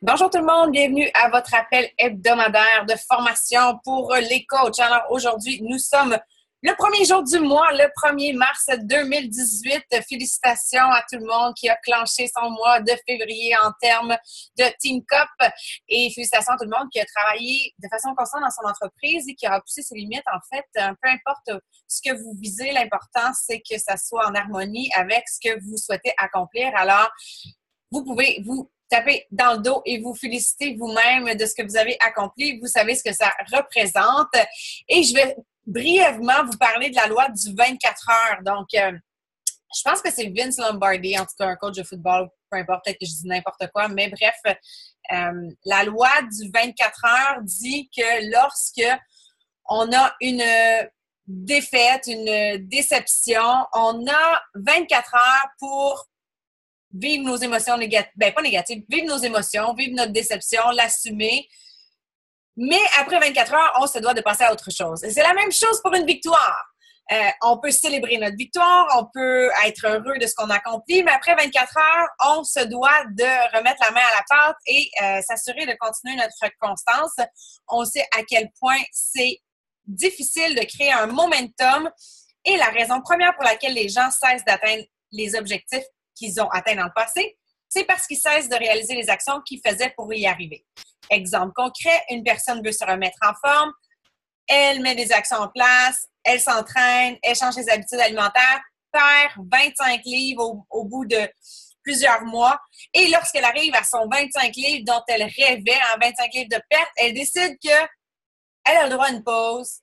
Bonjour tout le monde, bienvenue à votre appel hebdomadaire de formation pour les coachs. Alors aujourd'hui, nous sommes le premier jour du mois, le 1er mars 2018. Félicitations à tout le monde qui a clenché son mois de février en termes de Team Cup. Et félicitations à tout le monde qui a travaillé de façon constante dans son entreprise et qui a poussé ses limites. En fait, peu importe ce que vous visez, l'important, c'est que ça soit en harmonie avec ce que vous souhaitez accomplir. Alors, vous pouvez vous taper dans le dos et vous féliciter vous-même de ce que vous avez accompli. Vous savez ce que ça représente. Et je vais brièvement vous parler de la loi du 24 heures. Donc, je pense que c'est Vince Lombardi, en tout cas un coach de football, peu importe, peut-être que je dis n'importe quoi, mais bref, la loi du 24 heures dit que lorsque on a une défaite, une déception, on a 24 heures pour vivre nos émotions négatives, pas négatives, vivre nos émotions, vivre notre déception, l'assumer. Mais après 24 heures, on se doit de passer à autre chose. Et c'est la même chose pour une victoire. On peut célébrer notre victoire, on peut être heureux de ce qu'on accomplit, mais après 24 heures, on se doit de remettre la main à la pâte et s'assurer de continuer notre constance. On sait à quel point c'est difficile de créer un momentum et la raison première pour laquelle les gens cessent d'atteindre les objectifs qu'ils ont atteints dans le passé, c'est parce qu'ils cessent de réaliser les actions qu'ils faisaient pour y arriver. Exemple concret, une personne veut se remettre en forme, elle met des actions en place, elle s'entraîne, elle change ses habitudes alimentaires, perd 25 livres au bout de plusieurs mois. Et lorsqu'elle arrive à son 25 livres dont elle rêvait, en 25 livres de perte, elle décide qu'elle a le droit à une pause,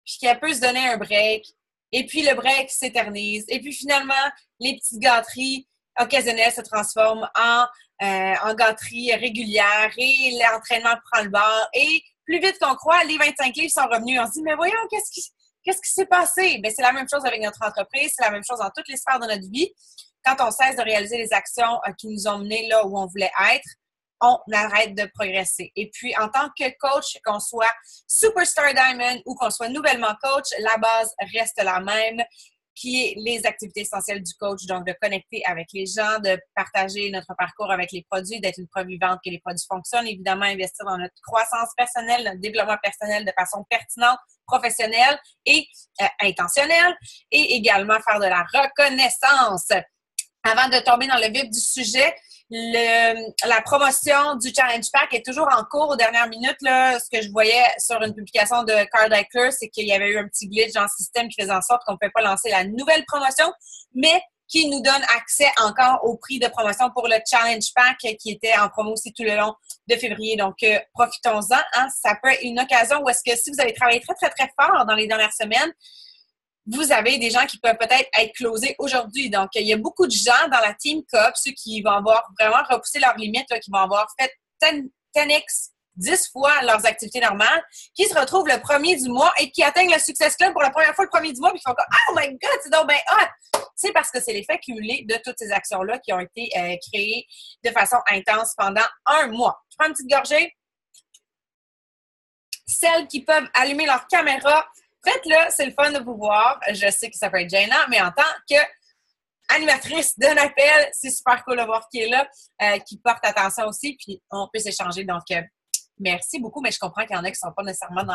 puis qu'elle peut se donner un break. Et puis, le break s'éternise. Et puis, finalement, les petites gâteries occasionnelles se transforment en gâteries régulières et l'entraînement prend le bord. Et plus vite qu'on croit, les 25 livres sont revenus. On se dit, mais voyons, qu'est-ce qui s'est passé? Bien, c'est la même chose avec notre entreprise, c'est la même chose dans toutes les sphères de notre vie. Quand on cesse de réaliser les actions qui nous ont menés là où on voulait être, on arrête de progresser. Et puis, en tant que coach, qu'on soit Superstar Diamond ou qu'on soit nouvellement coach, la base reste la même, qui est les activités essentielles du coach, donc de connecter avec les gens, de partager notre parcours avec les produits, d'être une preuve vivante que les produits fonctionnent, évidemment investir dans notre croissance personnelle, notre développement personnel de façon pertinente, professionnelle et intentionnelle, et également faire de la reconnaissance. Avant de tomber dans le vif du sujet, la promotion du Challenge Pack est toujours en cours aux dernières minutes. Là, ce que je voyais sur une publication de Carl Daikeler, c'est qu'il y avait eu un petit glitch dans le système qui faisait en sorte qu'on ne pouvait pas lancer la nouvelle promotion, mais qui nous donne accès encore au prix de promotion pour le Challenge Pack qui était en promo aussi tout le long de février. Donc, profitons-en. Hein? Ça peut être une occasion où est-ce que si vous avez travaillé très, très, très fort dans les dernières semaines, vous avez des gens qui peuvent peut-être être closés aujourd'hui. Donc, il y a beaucoup de gens dans la Team Cup, ceux qui vont avoir vraiment repoussé leurs limites, là, qui vont avoir fait 10x, 10 fois leurs activités normales, qui se retrouvent le premier du mois et qui atteignent le Success Club pour la première fois le premier du mois, puis qui font comme « Oh my God, c'est donc bien hot! » C'est parce que c'est l'effet cumulé de toutes ces actions-là qui ont été créées de façon intense pendant un mois. Je prends une petite gorgée. Celles qui peuvent allumer leur caméra, faites-le, c'est le fun de vous voir. Je sais que ça peut être gênant, mais en tant qu'animatrice d'un appel, c'est super cool de voir qui est là, qui porte attention aussi, puis on peut s'échanger. Donc, merci beaucoup, mais je comprends qu'il y en a qui ne sont pas nécessairement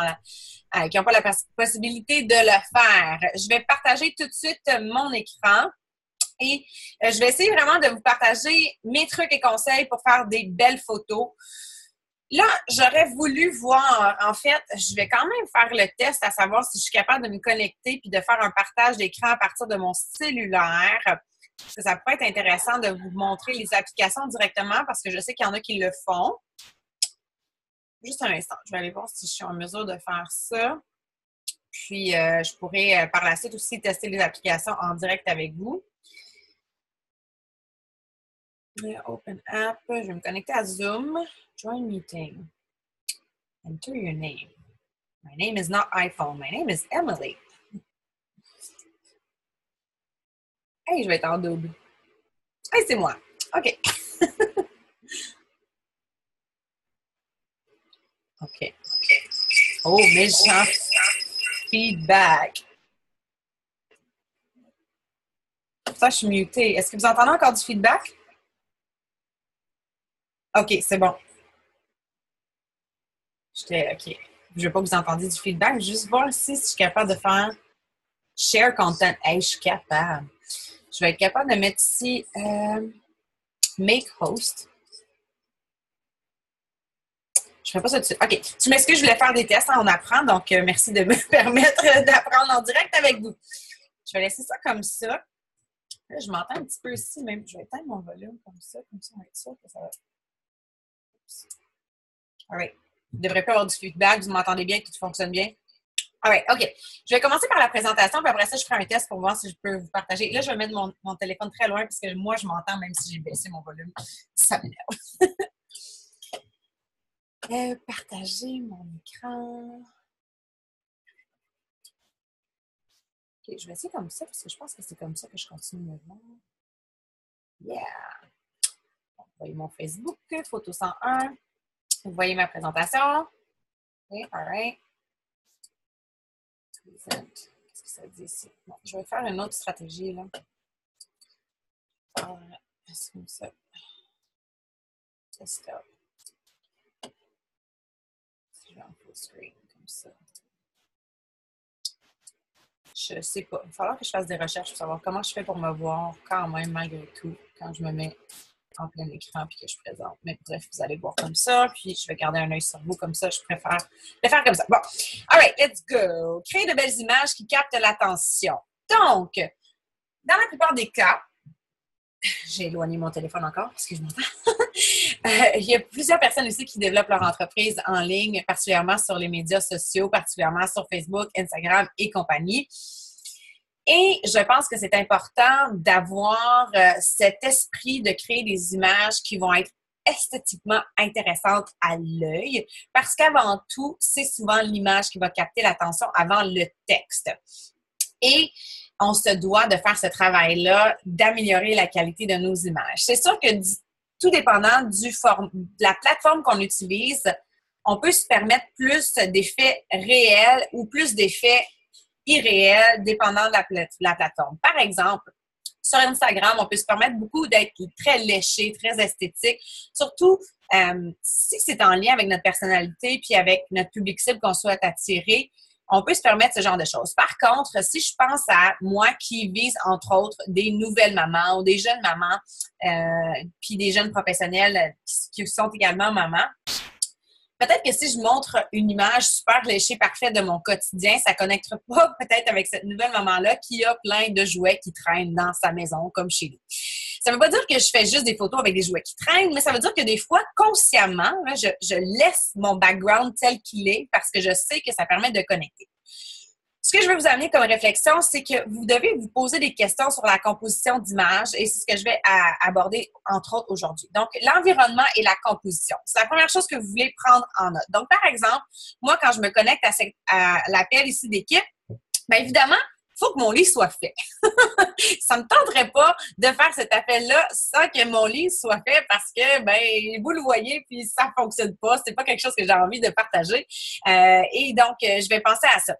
qui n'ont pas la possibilité de le faire. Je vais partager tout de suite mon écran. Et je vais essayer vraiment de vous partager mes trucs et conseils pour faire des belles photos. Là, j'aurais voulu voir, en fait, je vais quand même faire le test à savoir si je suis capable de me connecter puis de faire un partage d'écran à partir de mon cellulaire. Parce que ça pourrait être intéressant de vous montrer les applications directement parce que je sais qu'il y en a qui le font. Juste un instant, je vais aller voir si je suis en mesure de faire ça. Puis, je pourrais par la suite aussi tester les applications en direct avec vous. Open App, je vais me connecter à Zoom. Join meeting. Enter your name. My name is not iPhone. My name is Emily. Hey, je vais être en double. Hey, c'est moi. OK. OK. Oh, méchant feedback. Ça, je suis mutée. Est-ce que vous entendez encore du feedback? OK, c'est bon. OK. Je veux pas que vous entendiez du feedback. Juste voir si je suis capable de faire share content. Hey, je suis capable. Je vais être capable de mettre ici make host. Je ne ferai pas ça dessus. OK. Je m'excuse, je voulais faire des tests, on apprend, donc merci de me permettre d'apprendre en direct avec vous. Je vais laisser ça comme ça. Là, je m'entends un petit peu ici, même. Je vais éteindre mon volume comme ça on va être sûr que ça va. All right. Il ne devrait pas avoir du feedback. Vous m'entendez bien, que tout fonctionne bien? All right. OK. Je vais commencer par la présentation, puis après ça, je ferai un test pour voir si je peux vous partager. Là, je vais mettre mon téléphone très loin parce que moi, je m'entends même si j'ai baissé mon volume. Ça m'énerve. Partager mon écran. OK, je vais essayer comme ça parce que je pense que c'est comme ça que je continue de voir. Yeah! Bon, vous voyez mon Facebook, photo 101. Vous voyez ma présentation. OK, all right. Qu'est-ce que ça dit ici? Bon, je vais faire une autre stratégie, là. C'est comme ça. Stop. Je vais en full screen, comme ça. Je sais pas. Il va falloir que je fasse des recherches pour savoir comment je fais pour me voir quand même, malgré tout, quand je me mets en plein écran et que je présente. Mais bref, vous allez voir comme ça, puis je vais garder un œil sur vous comme ça. Je préfère le faire comme ça. Bon, all right, let's go. Créer de belles images qui captent l'attention. Donc, dans la plupart des cas, j'ai éloigné mon téléphone encore parce que je m'entends. Il y a plusieurs personnes aussi qui développent leur entreprise en ligne, particulièrement sur les médias sociaux, particulièrement sur Facebook, Instagram et compagnie. Et je pense que c'est important d'avoir cet esprit de créer des images qui vont être esthétiquement intéressantes à l'œil, parce qu'avant tout, c'est souvent l'image qui va capter l'attention avant le texte. Et on se doit de faire ce travail-là, d'améliorer la qualité de nos images. C'est sûr que tout dépendant de la plateforme qu'on utilise, on peut se permettre plus d'effets réels ou plus d'effets irréels dépendant de la plateforme. Par exemple, sur Instagram, on peut se permettre beaucoup d'être très léché, très esthétique, surtout si c'est en lien avec notre personnalité puis avec notre public cible qu'on souhaite attirer. On peut se permettre ce genre de choses. Par contre, si je pense à moi qui vise, entre autres, des nouvelles mamans ou des jeunes mamans, puis des jeunes professionnels qui sont également mamans, peut-être que si je montre une image super léchée, parfaite de mon quotidien, ça ne connectera pas peut-être avec cette nouvelle maman-là qui a plein de jouets qui traînent dans sa maison, comme chez nous. Ça ne veut pas dire que je fais juste des photos avec des jouets qui traînent, mais ça veut dire que des fois, consciemment, là, je laisse mon background tel qu'il est parce que je sais que ça permet de connecter. Ce que je veux vous amener comme réflexion, c'est que vous devez vous poser des questions sur la composition d'images et c'est ce que je vais aborder, entre autres, aujourd'hui. Donc, l'environnement et la composition. C'est la première chose que vous voulez prendre en note. Donc, par exemple, moi, quand je me connecte à l'appel ici d'équipe, bien évidemment, il faut que mon lit soit fait. Ça ne me tenterait pas de faire cet appel-là sans que mon lit soit fait parce que, ben, vous le voyez, puis ça ne fonctionne pas. C'est pas quelque chose que j'ai envie de partager. Et donc, je vais penser à ça.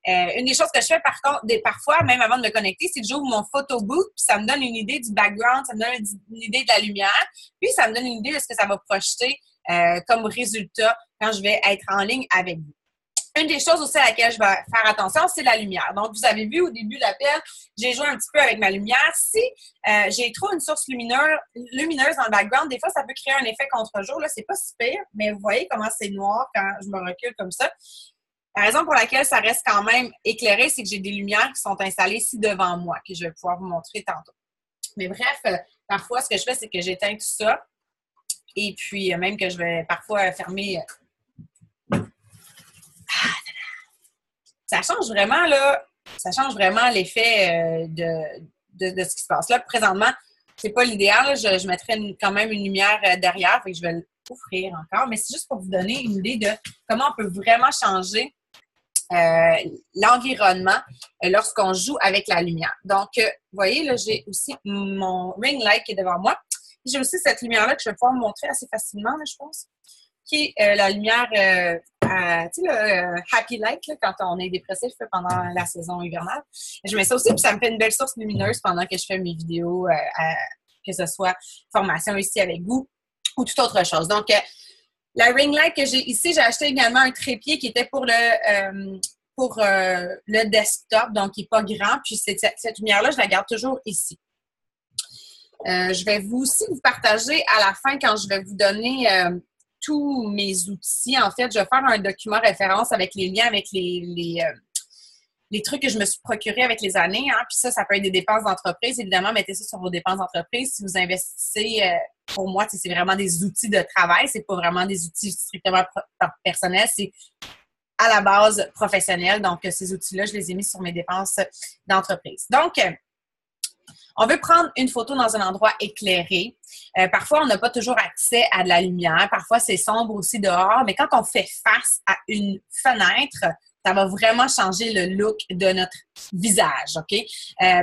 Une des choses que je fais, par contre, parfois, même avant de me connecter, c'est que j'ouvre mon photo booth, puis ça me donne une idée du background, ça me donne une idée de la lumière, puis ça me donne une idée de ce que ça va projeter comme résultat quand je vais être en ligne avec vous. Une des choses aussi à laquelle je vais faire attention, c'est la lumière. Donc, vous avez vu au début de l'appel, j'ai joué un petit peu avec ma lumière. Si j'ai trop une source lumineuse dans le background, des fois, ça peut créer un effet contre-jour. Là, c'est pas si pire, mais vous voyez comment c'est noir quand je me recule comme ça. La raison pour laquelle ça reste quand même éclairé, c'est que j'ai des lumières qui sont installées ici devant moi, que je vais pouvoir vous montrer tantôt. Mais bref, parfois, ce que je fais, c'est que j'éteins tout ça. Et puis, même que je vais parfois fermer... Ça change vraiment, là, ça change vraiment l'effet de ce qui se passe. Là, présentement, c'est pas l'idéal. Je mettrais quand même une lumière derrière, fait que je vais l'offrir encore. Mais c'est juste pour vous donner une idée de comment on peut vraiment changer l'environnement lorsqu'on joue avec la lumière. Donc, vous voyez, là, j'ai aussi mon ring light qui est devant moi. J'ai aussi cette lumière-là que je vais pouvoir vous montrer assez facilement, là, je pense, qui est la lumière, tu sais, le happy light, là, quand on est dépressif pendant la saison hivernale. Je mets ça aussi, puis ça me fait une belle source lumineuse pendant que je fais mes vidéos, que ce soit formation ici avec vous ou toute autre chose. Donc, La ring light que j'ai ici, j'ai acheté également un trépied qui était pour le desktop, donc qui n'est pas grand. Puis cette lumière-là, je la garde toujours ici. Je vais aussi vous partager à la fin, quand je vais vous donner tous mes outils. En fait, je vais faire un document référence avec les liens, avec les trucs que je me suis procurés avec les années. Hein. Puis ça peut être des dépenses d'entreprise. Évidemment, mettez ça sur vos dépenses d'entreprise. Si vous investissez, pour moi, c'est vraiment des outils de travail. C'est pas vraiment des outils strictement personnels. C'est à la base professionnelle. Donc, ces outils-là, je les ai mis sur mes dépenses d'entreprise. Donc, on veut prendre une photo dans un endroit éclairé. Parfois, on n'a pas toujours accès à de la lumière. Parfois, c'est sombre aussi dehors. Mais quand on fait face à une fenêtre, ça va vraiment changer le look de notre visage, OK?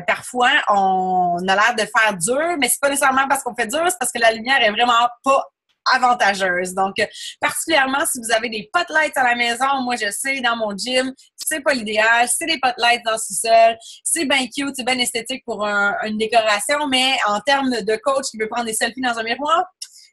Parfois, on a l'air de faire dur, mais c'est pas nécessairement parce qu'on fait dur, c'est parce que la lumière est vraiment pas avantageuse. Donc, particulièrement si vous avez des spotlights à la maison, moi je sais, dans mon gym, c'est pas l'idéal, c'est des spotlights dans le sous-sol, c'est bien cute, c'est bien esthétique pour une décoration, mais en termes de coach qui veut prendre des selfies dans un miroir,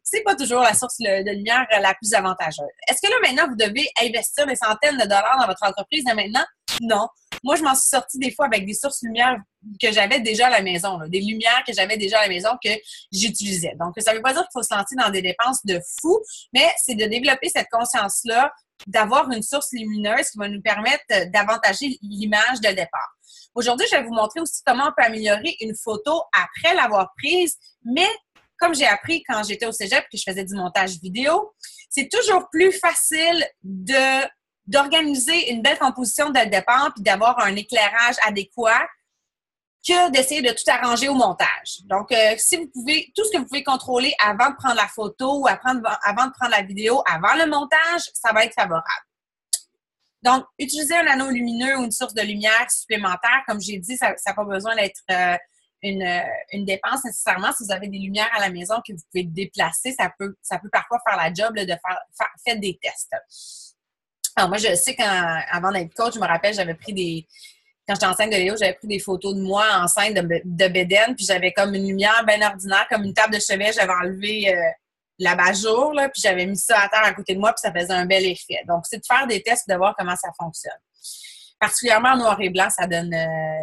c'est pas toujours la source de lumière la plus avantageuse. Est-ce que là, maintenant, vous devez investir des centaines de dollars dans votre entreprise? Là, maintenant, non. Moi, je m'en suis sortie des fois avec des sources lumière que j'avais déjà à la maison, là, des lumières que j'avais déjà à la maison que j'utilisais. Donc, ça ne veut pas dire qu'il faut se lancer dans des dépenses de fou, mais c'est de développer cette conscience-là, d'avoir une source lumineuse qui va nous permettre d'avantager l'image de départ. Aujourd'hui, je vais vous montrer aussi comment on peut améliorer une photo après l'avoir prise, mais comme j'ai appris quand j'étais au cégep que je faisais du montage vidéo, c'est toujours plus facile d'organiser une belle composition dès le départ puis d'avoir un éclairage adéquat que d'essayer de tout arranger au montage. Donc, si vous pouvez, tout ce que vous pouvez contrôler avant de prendre la photo ou avant de prendre la vidéo, avant le montage, ça va être favorable. Donc, utiliser un anneau lumineux ou une source de lumière supplémentaire, comme j'ai dit, ça n'a pas besoin d'être une dépense nécessairement. Si vous avez des lumières à la maison que vous pouvez déplacer, ça peut parfois faire la job là, de faire des tests. Alors moi, je sais qu'avant d'être coach, je me rappelle, quand j'étais enceinte de Léo, j'avais pris des photos de moi enceinte de bédaine, puis j'avais comme une lumière bien ordinaire, comme une table de chevet, j'avais enlevé l'abat-jour, là, puis j'avais mis ça à terre à côté de moi, puis ça faisait un bel effet. Donc, c'est de faire des tests et de voir comment ça fonctionne. Particulièrement en noir et blanc, ça donne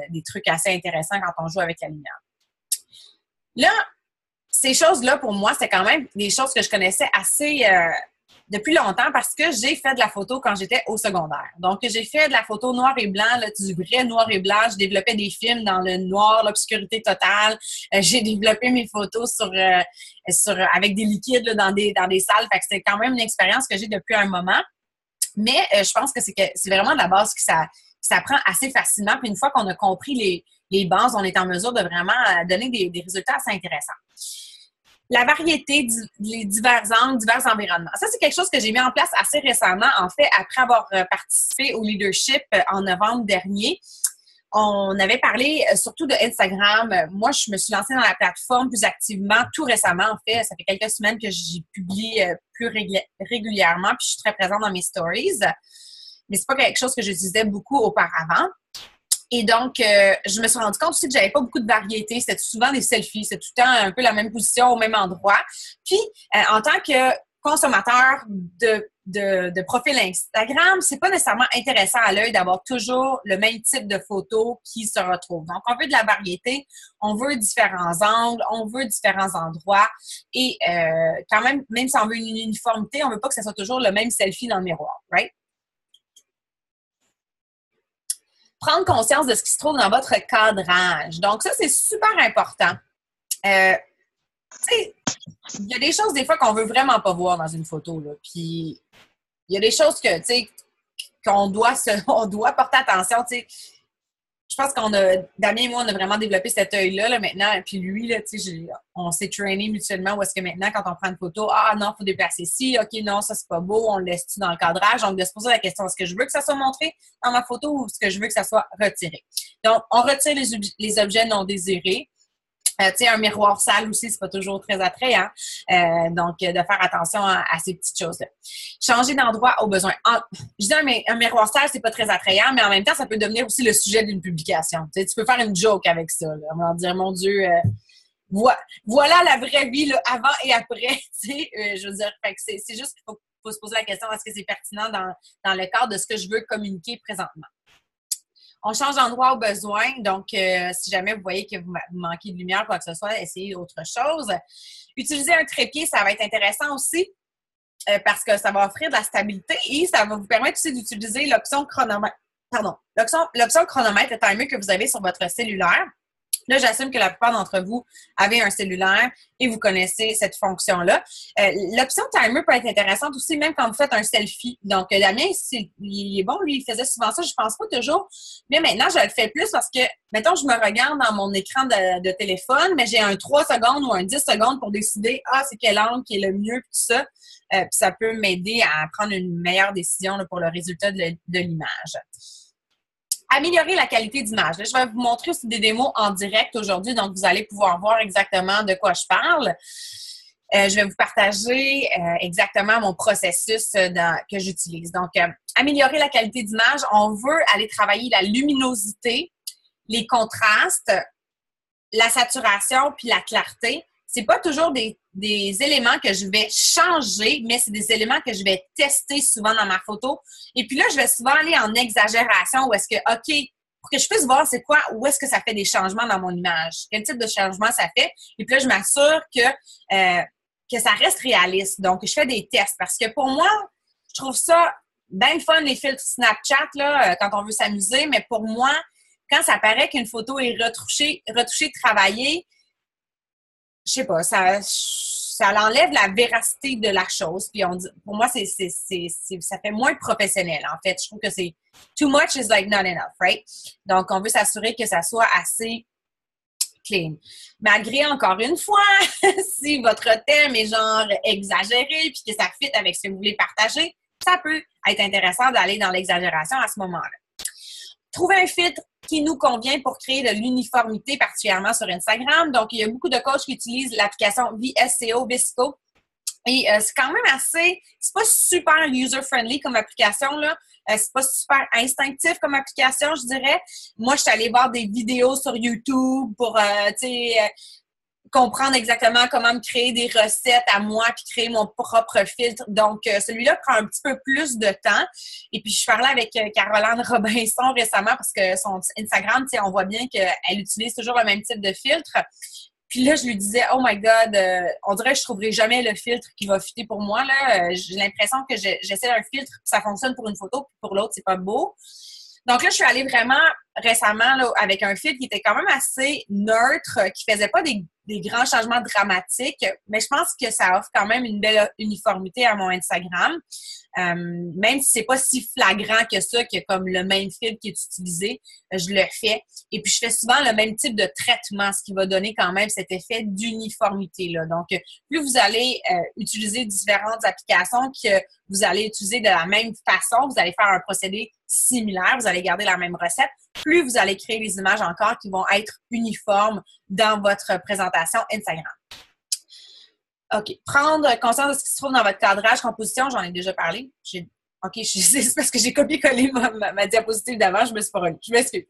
des trucs assez intéressants quand on joue avec la lumière. Là, ces choses-là, pour moi, c'est quand même des choses que je connaissais assez depuis longtemps parce que j'ai fait de la photo quand j'étais au secondaire. Donc, j'ai fait de la photo noir et blanc, là, du vrai noir et blanc. Je développais des films dans le noir, l'obscurité totale. J'ai développé mes photos avec des liquides là, dans des salles. Fait que c'était quand même une expérience que j'ai depuis un moment. Mais je pense que c'est vraiment de la base que ça prend assez facilement. Puis une fois qu'on a compris les bases, on est en mesure de vraiment donner des résultats assez intéressants. La variété, les divers angles, divers environnements. Ça, c'est quelque chose que j'ai mis en place assez récemment. En fait, après avoir participé au leadership en novembre dernier, on avait parlé surtout de Instagram. Moi, je me suis lancée dans la plateforme plus activement tout récemment. En fait, ça fait quelques semaines que j'y publie plus régulièrement, puis je suis très présente dans mes stories. Mais c'est pas quelque chose que j'utilisais beaucoup auparavant. Et donc, je me suis rendu compte aussi que j'avais pas beaucoup de variété. C'était souvent des selfies. C'est tout le temps un peu la même position au même endroit. Puis, en tant que consommateur de profil Instagram, c'est pas nécessairement intéressant à l'œil d'avoir toujours le même type de photos qui se retrouvent. Donc, on veut de la variété, on veut différents angles, on veut différents endroits. Et quand même si on veut une uniformité, on veut pas que ce soit toujours le même selfie dans le miroir, right? Prendre conscience de ce qui se trouve dans votre cadrage. Donc, ça, c'est super important. Tu sais, il y a des choses, des fois, qu'on veut vraiment pas voir dans une photo, là. Puis, il y a des choses que, tu sais, on doit porter attention, tu sais. Je pense Damien et moi, on a vraiment développé cet œil-là, là, maintenant. Puis lui, là, tu sais, on s'est traîné mutuellement où est-ce que maintenant, quand on prend une photo, ah non, il faut déplacer ici, OK, non, ça, c'est pas beau, on le laisse-tu dans le cadrage? Donc, de se poser la question, est-ce que je veux que ça soit montré dans ma photo ou est-ce que je veux que ça soit retiré? Donc, on retire les objets non désirés. Tu sais, un miroir sale aussi, c'est pas toujours très attrayant. Donc, de faire attention à ces petites choses-là. Changer d'endroit au besoin. Je dis un miroir sale, c'est pas très attrayant, mais en même temps, ça peut devenir aussi le sujet d'une publication. Tu sais, tu peux faire une joke avec ça. Là. On va dire, mon Dieu, voilà la vraie vie là, avant et après. Tu sais, je veux dire, fait que c'est juste qu'il faut faut se poser la question, est-ce que c'est pertinent dans le cadre de ce que je veux communiquer présentement? On change d'endroit au besoin. Donc, si jamais vous voyez que vous manquez de lumière, quoi que ce soit, essayez autre chose. Utiliser un trépied, ça va être intéressant aussi parce que ça va offrir de la stabilité et ça va vous permettre aussi d'utiliser l'option chronomètre. Pardon, l'option chronomètre, le timer que vous avez sur votre cellulaire. Là, j'assume que la plupart d'entre vous avez un cellulaire et vous connaissez cette fonction-là. L'option timer peut être intéressante aussi, même quand vous faites un selfie. Donc, Damien, il est bon, lui, il faisait souvent ça. Je pense pas toujours. Mais maintenant, je le fais plus parce que, mettons, je me regarde dans mon écran de téléphone, mais j'ai un 3 secondes ou un 10 secondes pour décider, c'est quel angle qui est le mieux, puis tout ça. Puis ça peut m'aider à prendre une meilleure décision là, pour le résultat de l'image. Améliorer la qualité d'image. Là, je vais vous montrer aussi des démos en direct aujourd'hui, donc vous allez pouvoir voir exactement de quoi je parle. Je vais vous partager exactement mon processus que j'utilise. Donc, améliorer la qualité d'image, on veut aller travailler la luminosité, les contrastes, la saturation puis la clarté. C'est pas toujours des éléments que je vais changer, mais c'est des éléments que je vais tester souvent dans ma photo. Et puis là, je vais souvent aller en exagération où est-ce que, OK, pour que je puisse voir c'est quoi, où est-ce que ça fait des changements dans mon image, quel type de changement ça fait. Et puis là, je m'assure que ça reste réaliste. Donc, je fais des tests parce que pour moi, je trouve ça bien le fun, les filtres Snapchat, là, quand on veut s'amuser. Mais pour moi, quand ça paraît qu'une photo est retouchée, travaillée, je sais pas, ça enlève la véracité de la chose. Puis pour moi, ça fait moins professionnel, en fait. Je trouve que c'est too much is like not enough, right? Donc, on veut s'assurer que ça soit assez clean. Malgré, encore une fois, si votre thème est genre exagéré puis que ça fit avec ce que vous voulez partager, ça peut être intéressant d'aller dans l'exagération à ce moment-là. Trouver un filtre qui nous convient pour créer de l'uniformité, particulièrement sur Instagram. Donc, il y a beaucoup de coachs qui utilisent l'application VSCO. Et c'est quand même c'est pas super user-friendly comme application, là. C'est pas super instinctif comme application, je dirais. Moi, je suis allée voir des vidéos sur YouTube pour, comprendre exactement comment me créer des recettes à moi puis créer mon propre filtre. Donc, celui-là prend un petit peu plus de temps. Et puis, je parlais avec Caroline Robinson récemment parce que son Instagram, on voit bien qu'elle utilise toujours le même type de filtre. Puis là, je lui disais, oh my God, on dirait que je trouverai jamais le filtre qui va fitter pour moi. Là, j'ai l'impression que j'essaie un filtre puis ça fonctionne pour une photo puis pour l'autre, c'est pas beau. Donc là, je suis allée vraiment récemment là, avec un filtre qui était quand même assez neutre, qui faisait pas des grands changements dramatiques, mais je pense que ça offre quand même une belle uniformité à mon Instagram. Même si c'est pas si flagrant que ça, que comme le même filtre qui est utilisé, je le fais. Et puis, je fais souvent le même type de traitement, ce qui va donner quand même cet effet d'uniformité-là. Donc, plus vous allez utiliser différentes applications que vous allez utiliser de la même façon, vous allez faire un procédé similaire, vous allez garder la même recette, plus vous allez créer des images encore qui vont être uniformes dans votre présentation Instagram. OK. Prendre conscience de ce qui se trouve dans votre cadrage, composition, j'en ai déjà parlé. OK, c'est parce que j'ai copié-collé ma diapositive d'avant, je me suis pas relie. Je m'excuse.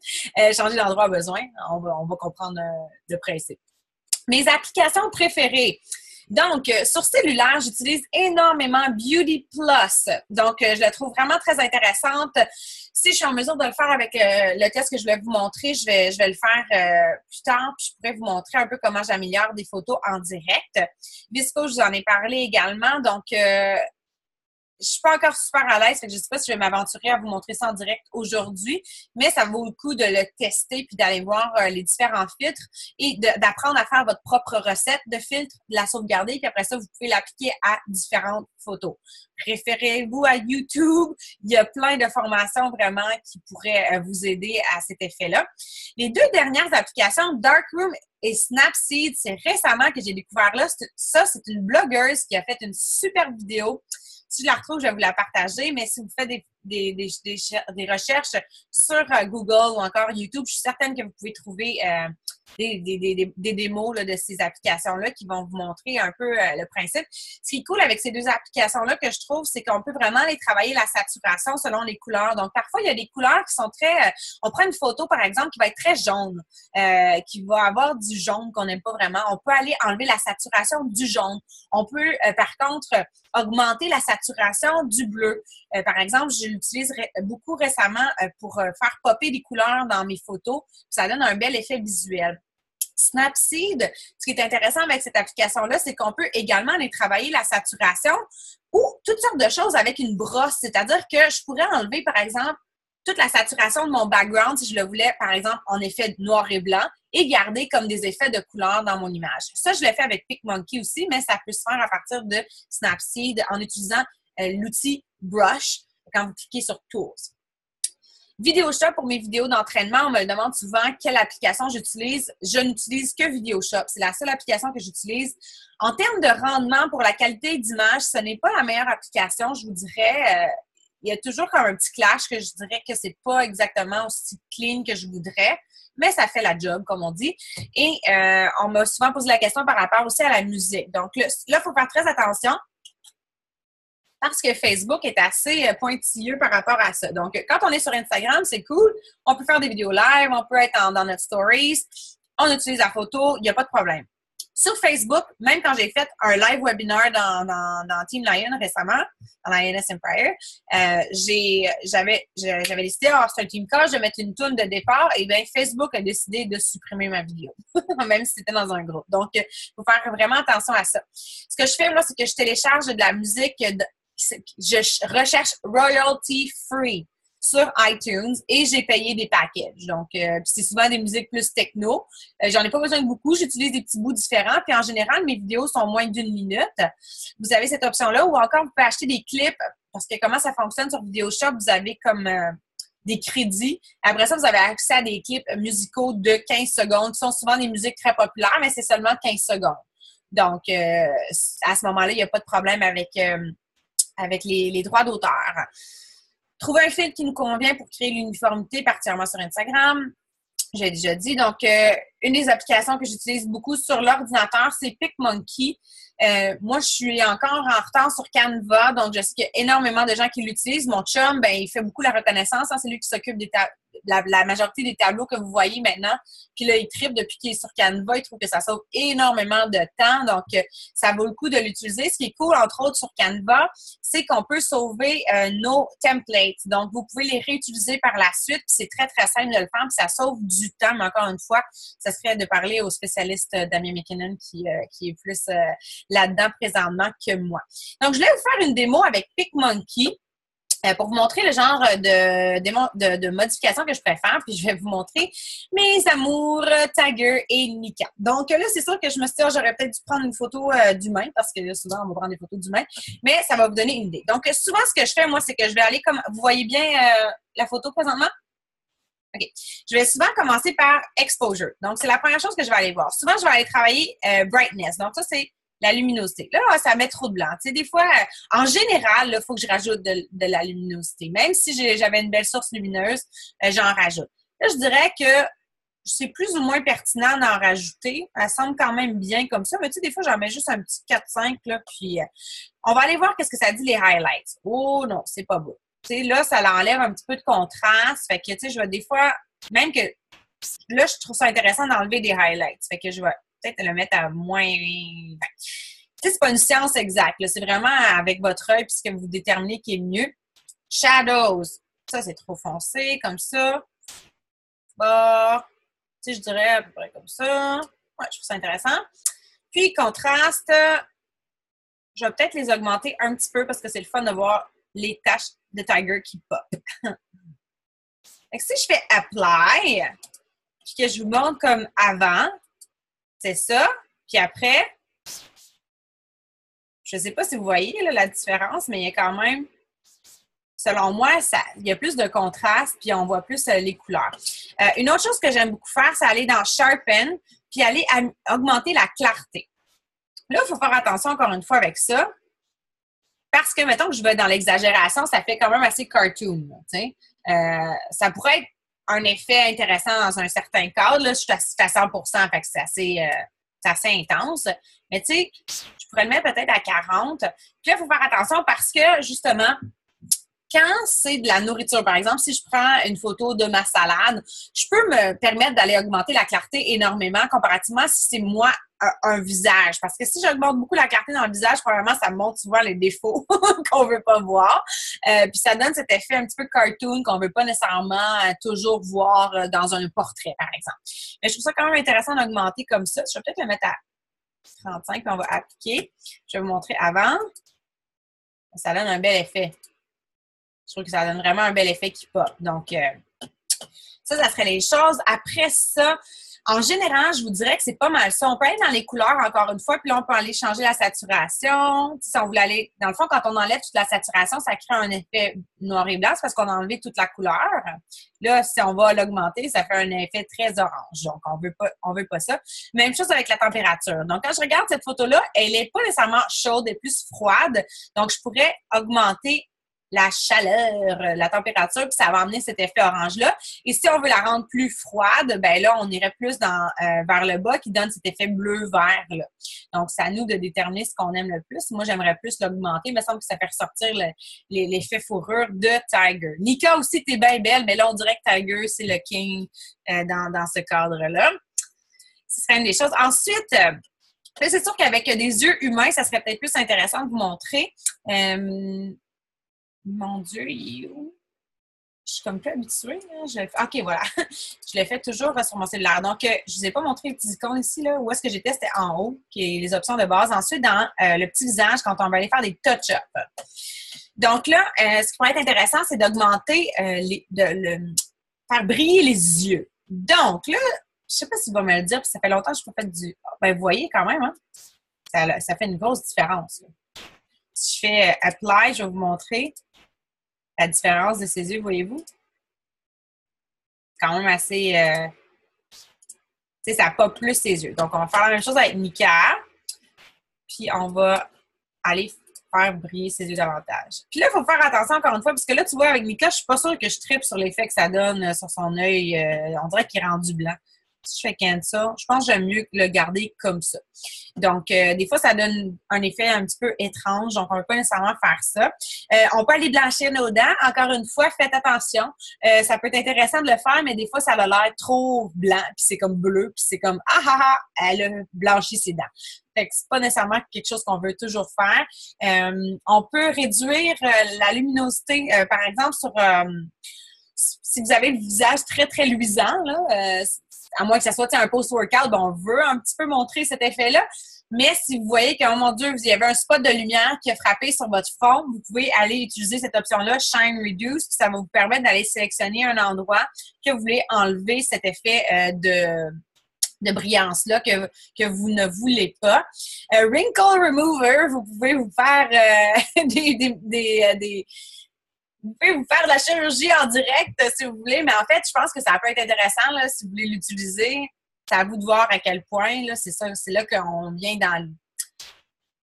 Changer d'endroit au besoin, on va comprendre le principe. Mes applications préférées. Donc, sur cellulaire, j'utilise énormément Beauty Plus. Donc, je la trouve vraiment très intéressante. Si je suis en mesure de le faire avec le test que je vais vous montrer, je vais le faire plus tard. Puis, je pourrais vous montrer un peu comment j'améliore des photos en direct. Visco, je vous en ai parlé également. Donc, je suis pas encore super à l'aise, fait que je sais pas si je vais m'aventurer à vous montrer ça en direct aujourd'hui, mais ça vaut le coup de le tester puis d'aller voir les différents filtres et d'apprendre à faire votre propre recette de filtre, de la sauvegarder, puis après ça, vous pouvez l'appliquer à différentes photos. Référez-vous à YouTube. Il y a plein de formations vraiment qui pourraient vous aider à cet effet-là. Les deux dernières applications, Darkroom et Snapseed, c'est récemment que j'ai découvert là. Ça, c'est une blogueuse qui a fait une super vidéo. Si je la retrouve, je vais vous la partager, mais si vous faites des recherches sur Google ou encore YouTube, je suis certaine que vous pouvez trouver des démos là, de ces applications-là qui vont vous montrer un peu le principe. Ce qui est cool avec ces deux applications-là que je trouve, c'est qu'on peut vraiment aller travailler la saturation selon les couleurs. Donc, parfois, il y a des couleurs qui sont très... on prend une photo, par exemple, qui va être très jaune, qui va avoir du jaune qu'on n'aime pas vraiment. On peut aller enlever la saturation du jaune. On peut, par contre, augmenter la saturation du bleu. Par exemple, je l'utilise beaucoup récemment pour faire popper des couleurs dans mes photos. Ça donne un bel effet visuel. Snapseed, ce qui est intéressant avec cette application-là, c'est qu'on peut également aller travailler la saturation ou toutes sortes de choses avec une brosse. C'est-à-dire que je pourrais enlever, par exemple, toute la saturation de mon background, si je le voulais, par exemple, en effet noir et blanc, et garder comme des effets de couleur dans mon image. Ça, je l'ai fait avec PicMonkey aussi, mais ça peut se faire à partir de Snapseed en utilisant l'outil Brush quand vous cliquez sur Tools. VideoShop, pour mes vidéos d'entraînement, on me demande souvent quelle application j'utilise. Je n'utilise que VideoShop. C'est la seule application que j'utilise. En termes de rendement pour la qualité d'image, ce n'est pas la meilleure application, je vous dirais. Il y a toujours comme un petit clash que je dirais que c'est pas exactement aussi clean que je voudrais, mais ça fait la job, comme on dit. Et on m'a souvent posé la question par rapport aussi à la musique. Donc là, il faut faire très attention parce que Facebook est assez pointilleux par rapport à ça. Donc, quand on est sur Instagram, c'est cool. On peut faire des vidéos live, on peut être dans notre stories, on utilise la photo, il n'y a pas de problème. Sur Facebook, même quand j'ai fait un live webinaire dans Team Lion récemment, dans Lioness Empire, j'avais décidé, c'est un team call, de mettre une toune de départ, et bien Facebook a décidé de supprimer ma vidéo, même si c'était dans un groupe. Donc, il faut faire vraiment attention à ça. Ce que je fais, là, c'est que je télécharge de la musique, je recherche royalty free sur iTunes et j'ai payé des packages. Donc, c'est souvent des musiques plus techno. J'en ai pas besoin de beaucoup. J'utilise des petits bouts différents. Puis, en général, mes vidéos sont moins d'1 minute. Vous avez cette option-là ou encore, vous pouvez acheter des clips parce que comment ça fonctionne sur VideoShop, vous avez comme des crédits. Après ça, vous avez accès à des clips musicaux de 15 secondes qui sont souvent des musiques très populaires, mais c'est seulement 15 secondes. Donc, à ce moment-là, il n'y a pas de problème avec les droits d'auteur. Trouver un fil qui nous convient pour créer l'uniformité, particulièrement sur Instagram. J'ai déjà dit. Donc, une des applications que j'utilise beaucoup sur l'ordinateur, c'est PicMonkey. Moi, je suis encore en retard sur Canva, donc je sais qu'il y a énormément de gens qui l'utilisent. Mon chum, ben, il fait beaucoup la reconnaissance. Hein, c'est lui qui s'occupe de la majorité des tableaux que vous voyez maintenant. Puis là, il tripe depuis qu'il est sur Canva. Il trouve que ça sauve énormément de temps. Donc, ça vaut le coup de l'utiliser. Ce qui est cool, entre autres, sur Canva, c'est qu'on peut sauver nos templates. Donc, vous pouvez les réutiliser par la suite. Puis c'est très, très simple de le faire. Puis ça sauve du temps. Mais encore une fois, ça serait de parler au spécialiste Damien McKinnon qui est plus là-dedans présentement que moi. Donc, je vais vous faire une démo avec PicMonkey. Pour vous montrer le genre de modifications que je préfère, puis je vais vous montrer mes amours, Tiger et Nika. Donc là, c'est sûr que je me suis dit, j'aurais peut-être dû prendre une photo d'humain, parce que là, souvent, on va prendre des photos d'humain, mais ça va vous donner une idée. Donc, souvent, ce que je fais, moi, c'est que je vais aller comme... Vous voyez bien la photo présentement? OK. Je vais souvent commencer par Exposure. Donc, c'est la première chose que je vais aller voir. Souvent, je vais aller travailler Brightness. Donc, ça, c'est la luminosité. Là, ça met trop de blanc. Tu sais, des fois, en général, il faut que je rajoute de la luminosité. Même si j'avais une belle source lumineuse, j'en rajoute. Là, je dirais que c'est plus ou moins pertinent d'en rajouter. Elle semble quand même bien comme ça. Mais tu sais, des fois, j'en mets juste un petit 4-5, là, puis on va aller voir qu'est-ce que ça dit les highlights. Oh non, c'est pas beau. Tu sais, là, ça l'enlève un petit peu de contraste. Fait que, tu sais, je vais des fois, même que là, je trouve ça intéressant d'enlever des highlights. Fait que je vais peut-être le mettre à moins 20. Tu sais, c'est pas une science exacte. C'est vraiment avec votre œil puisque vous déterminez qui est mieux. Shadows. Ça, c'est trop foncé, comme ça. Bah, tu sais, je dirais à peu près comme ça. Ouais, je trouve ça intéressant. Puis, contraste, je vais peut-être les augmenter un petit peu parce que c'est le fun de voir les taches de Tiger qui pop. Fait que si je fais Apply, puis que je vous montre comme avant, c'est ça. Puis après, je ne sais pas si vous voyez là, la différence, mais il y a quand même, selon moi, il y a plus de contraste, puis on voit plus les couleurs. Une autre chose que j'aime beaucoup faire, c'est aller dans Sharpen, puis aller augmenter la clarté. Là, il faut faire attention encore une fois avec ça, Parce que, mettons que je vais dans l'exagération, ça fait quand même assez cartoon, tu sais. Ça pourrait être un effet intéressant dans un certain cadre. Là, je suis à 100%, fait que c'est assez intense. Mais tu sais, je pourrais le mettre peut-être à 40. Puis là, il faut faire attention parce que, justement, quand c'est de la nourriture, par exemple, si je prends une photo de ma salade, je peux me permettre d'aller augmenter la clarté énormément comparativement si c'est moi un visage. Parce que si j'augmente beaucoup la clarté dans le visage, probablement, ça montre souvent les défauts qu'on veut pas voir. Puis ça donne cet effet un petit peu cartoon qu'on veut pas nécessairement toujours voir dans un portrait, par exemple. Mais je trouve ça quand même intéressant d'augmenter comme ça. Je vais peut-être le mettre à 35, puis on va appliquer. Je vais vous montrer avant. Ça donne un bel effet. Je trouve que ça donne vraiment un bel effet qui pop. Donc, ça serait les choses. Après ça, en général, je vous dirais que c'est pas mal ça. On peut aller dans les couleurs encore une fois, puis là, on peut aller changer la saturation. Si on voulait aller, dans le fond, quand on enlève toute la saturation, ça crée un effet noir et blanc, c'est parce qu'on a enlevé toute la couleur. Là, si on va l'augmenter, ça fait un effet très orange. Donc, on veut pas ça. Même chose avec la température. Donc, quand je regarde cette photo-là, elle est pas nécessairement chaude, elle est plus froide. Donc, je pourrais augmenter la chaleur, la température, puis ça va amener cet effet orange-là. Et si on veut la rendre plus froide, ben là, on irait plus vers le bas qui donne cet effet bleu-vert, là. Donc, c'est à nous de déterminer ce qu'on aime le plus. Moi, j'aimerais plus l'augmenter. Il me semble que ça fait ressortir l'effet fourrure de Tiger. Nika aussi, t'es bien belle, mais là, on dirait que Tiger, c'est le king dans ce cadre-là. Ce serait une des choses. Ensuite, c'est sûr qu'avec des yeux humains, ça serait peut-être plus intéressant de vous montrer. Mon Dieu, il est où? Je suis comme plus habituée. Là. OK, voilà. Je l'ai fait toujours sur mon cellulaire. Donc, je ne vous ai pas montré les petits icônes ici. Là. Où est-ce que j'étais? C'était en haut, qui est les options de base. Ensuite, dans le petit visage, quand on va aller faire des touch-ups. Donc là, ce qui pourrait être intéressant, c'est d'augmenter, faire briller les yeux. Donc là, je ne sais pas s'il va me le dire, puis ça fait longtemps que je n'ai pas fait du... Ben, vous voyez quand même, hein? Ça fait une grosse différence. Là. Si je fais Apply, je vais vous montrer la différence de ses yeux, voyez-vous? C'est quand même assez... tu sais, ça pop plus ses yeux. Donc, on va faire la même chose avec Nika. Puis, on va aller faire briller ses yeux davantage. Puis là, il faut faire attention encore une fois, parce que là, tu vois, avec Nika, je suis pas sûre que je trippe sur l'effet que ça donne sur son œil. On dirait qu'il est rendu blanc. Si je fais cancel, je pense que j'aime mieux le garder comme ça. Donc, des fois, ça donne un effet un petit peu étrange. Donc, on ne peut pas nécessairement faire ça. On peut aller blanchir nos dents. Encore une fois, faites attention. Ça peut être intéressant de le faire, mais des fois, ça a l'air trop blanc, puis c'est comme bleu, puis c'est comme « Ah, ah, ah! » Elle a blanchi ses dents. Fait que c'est pas nécessairement quelque chose qu'on veut toujours faire. On peut réduire la luminosité, par exemple, sur... si vous avez le visage très, très luisant, là, à moins que ça soit un post-workout, ben on veut un petit peu montrer cet effet-là. Mais si vous voyez qu'à un moment donné, il y avait un spot de lumière qui a frappé sur votre front, vous pouvez aller utiliser cette option-là, Shine Reduce, puis ça va vous permettre d'aller sélectionner un endroit que vous voulez enlever cet effet de brillance-là que vous ne voulez pas. Wrinkle Remover, vous pouvez vous faire vous pouvez vous faire de la chirurgie en direct si vous voulez, mais en fait, je pense que ça peut être intéressant là, si vous voulez l'utiliser. C'est à vous de voir à quel point. Là, c'est là qu'on vient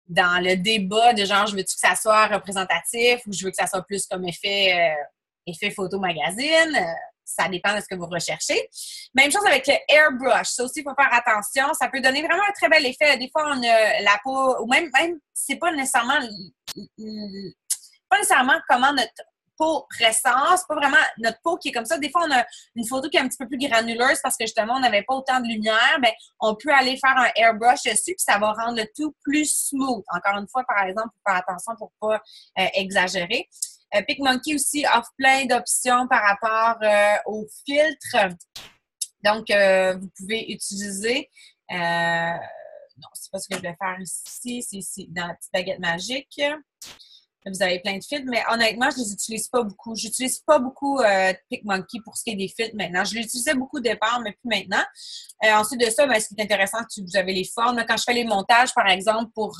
dans le débat de genre, je veux-tu que ça soit représentatif ou je veux que ça soit plus comme effet photo magazine. Ça dépend de ce que vous recherchez. Même chose avec le airbrush. Ça aussi, il faut faire attention. Ça peut donner vraiment un très bel effet. Des fois, on a la peau, ou même c'est pas nécessairement comment notre peau ressort. C'est pas vraiment notre peau qui est comme ça. Des fois, on a une photo qui est un petit peu plus granuleuse parce que justement, on n'avait pas autant de lumière. Bien, on peut aller faire un airbrush dessus puis ça va rendre le tout plus smooth. Encore une fois, par exemple, il faut faire attention pour pas exagérer. PicMonkey aussi offre plein d'options par rapport aux filtres. Donc, vous pouvez utiliser... non, c'est pas ce que je vais faire ici. C'est ici, dans la petite baguette magique. Vous avez plein de filtres, mais honnêtement, je ne les utilise pas beaucoup. Je n'utilise pas beaucoup PicMonkey pour ce qui est des filtres maintenant. Je l'utilisais beaucoup au départ, mais plus maintenant. Ensuite de ça, ce qui est intéressant, c'est que vous avez les formes. Quand je fais les montages, par exemple, pour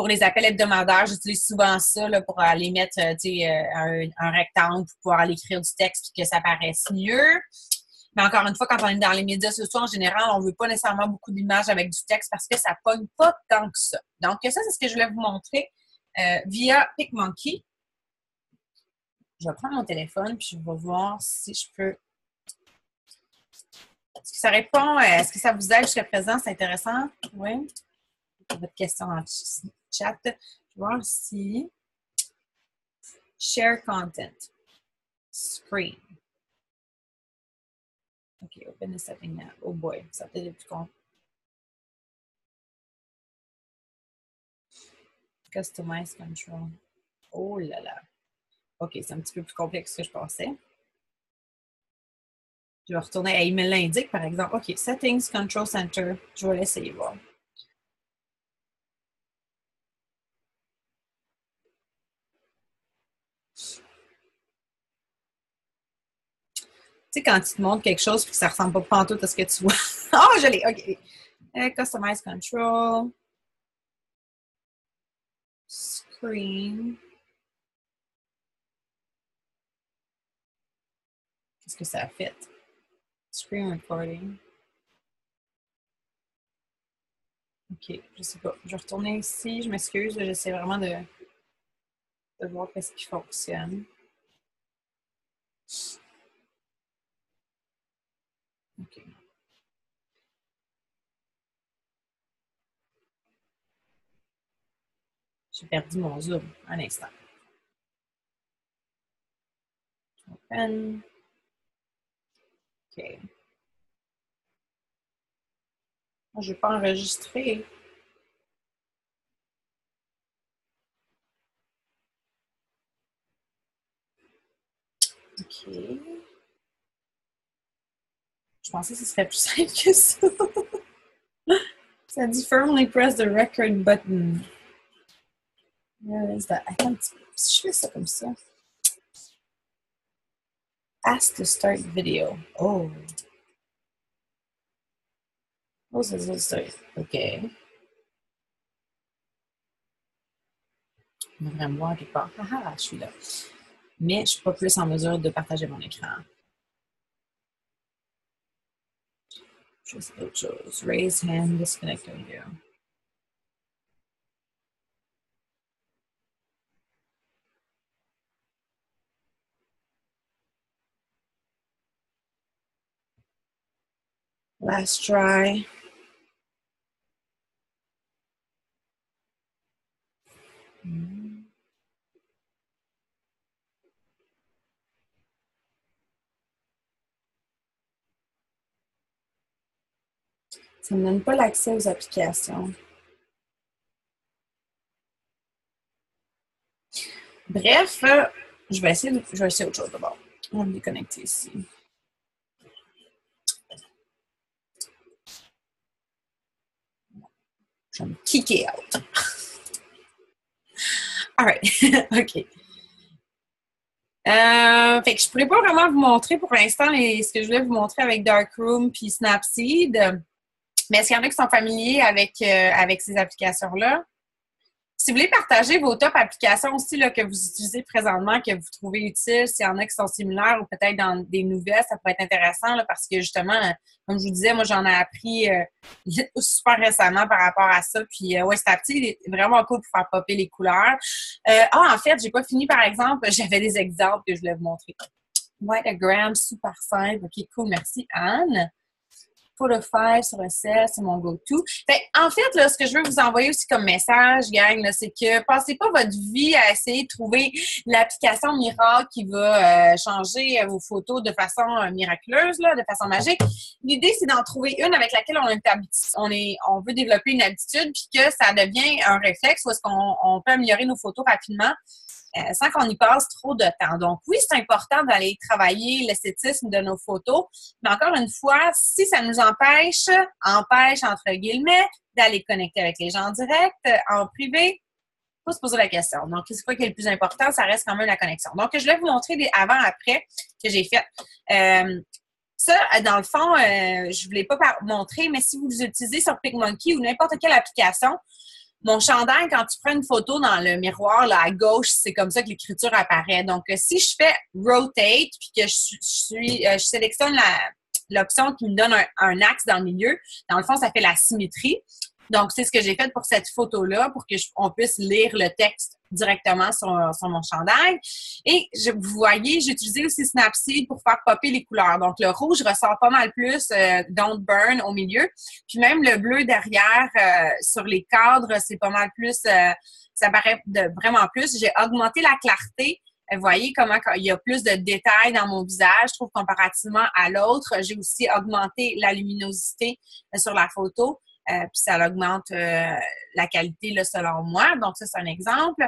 les appels hebdomadaires, j'utilise souvent ça là, pour aller mettre un rectangle pour pouvoir aller écrire du texte et que ça paraisse mieux. Mais encore une fois, quand on est dans les médias sociaux, en général, on ne veut pas nécessairement beaucoup d'images avec du texte parce que ça ne pogne pas tant que ça. Donc, ça, c'est ce que je voulais vous montrer via PicMonkey. Je vais prendre mon téléphone puis je vais voir si je peux. Est-ce que ça répond? Est-ce que ça vous aide jusqu'à présent? C'est intéressant? Oui. Votre question en chat. Je vais voir si. Share content. Screen. OK, open the setting now. Oh boy, ça peut être plus con. Customize control. Oh là là. OK, c'est un petit peu plus complexe que je pensais. Je vais retourner. Il me l'indique, par exemple. OK, Settings, Control Center. Je vais l'essayer voir. Tu sais, quand il te montre quelque chose et que ça ne ressemble pas pantoute à ce que tu vois. Oh, je l'ai. OK. Customize Control. Screen. Qu'est-ce que ça a fait? Screen recording. OK, je sais pas. Je vais retourner ici. Je m'excuse. J'essaie vraiment de voir qu'est-ce qui fonctionne. OK. J'ai perdu mon zoom. Un instant. Open. OK. Je ne vais pas enregistrer. OK. Je pensais que ce serait plus simple que ça. Ça dit firmly press the record button. Where is that? Attends un petit peu. Si je fais ça comme ça. Ask to start video. Oh. Oh, ça dit start. OK. On devrait me voir quelque part. Ah, je suis là. Mais je ne suis pas plus en mesure de partager mon écran. Je vais essayer autre chose. Raise hand, disconnect audio. Last try. Ça ne me donne pas l'accès aux applications. Bref, je vais essayer autre chose d'abord. On va me déconnecter ici. Je vais me kicker out. All right. OK. Fait que je ne pourrais pas vraiment vous montrer pour l'instant ce que je voulais vous montrer avec Darkroom puis Snapseed. Mais est-ce qu'il y en a qui sont familiers avec ces applications-là? Si vous voulez partager vos top applications aussi là, que vous utilisez présentement, que vous trouvez utiles, s'il y en a qui sont similaires ou peut-être dans des nouvelles, ça pourrait être intéressant là, parce que justement, comme je vous disais, moi j'en ai appris super récemment par rapport à ça. Puis ouais, Snapseed est vraiment cool pour faire popper les couleurs. En fait, j'ai pas fini par exemple, j'avais des exemples que je voulais vous montrer. Whiteagram, super simple. OK, cool, merci Anne. Photo5 sur le sel, c'est mon go-to. En fait, là, ce que je veux vous envoyer aussi comme message, gang, c'est que passez pas votre vie à essayer de trouver l'application miracle qui va changer vos photos de façon miraculeuse, là, de façon magique. L'idée, c'est d'en trouver une avec laquelle on veut développer une habitude puis que ça devient un réflexe où est-ce qu'on peut améliorer nos photos rapidement. Sans qu'on y passe trop de temps. Donc, oui, c'est important d'aller travailler l'esthétisme de nos photos, mais encore une fois, si ça nous empêche entre guillemets, d'aller connecter avec les gens en direct, en privé, il faut se poser la question. Donc, c'est quoi qui est le plus important? Ça reste quand même la connexion. Donc, je vais vous montrer des avant-après que j'ai fait. Ça, dans le fond, je ne voulais pas montrer, mais si vous l'utilisez sur PicMonkey ou n'importe quelle application, mon chandail, quand tu prends une photo dans le miroir, là, à gauche, c'est comme ça que l'écriture apparaît. Donc, si je fais Rotate, puis que je sélectionne l'option qui me donne un axe dans le milieu, dans le fond, ça fait la symétrie. Donc, c'est ce que j'ai fait pour cette photo-là, pour qu'on puisse lire le texte directement sur mon chandail. Et vous voyez, j'ai utilisé aussi Snapseed pour faire popper les couleurs. Donc, le rouge ressort pas mal plus, Don't Burn au milieu. Puis même le bleu derrière, sur les cadres, c'est pas mal plus, ça paraît vraiment plus. J'ai augmenté la clarté. Vous voyez comment il y a plus de détails dans mon visage, je trouve, comparativement à l'autre. J'ai aussi augmenté la luminosité sur la photo. Puis ça augmente la qualité là, selon moi. Donc, ça, c'est un exemple.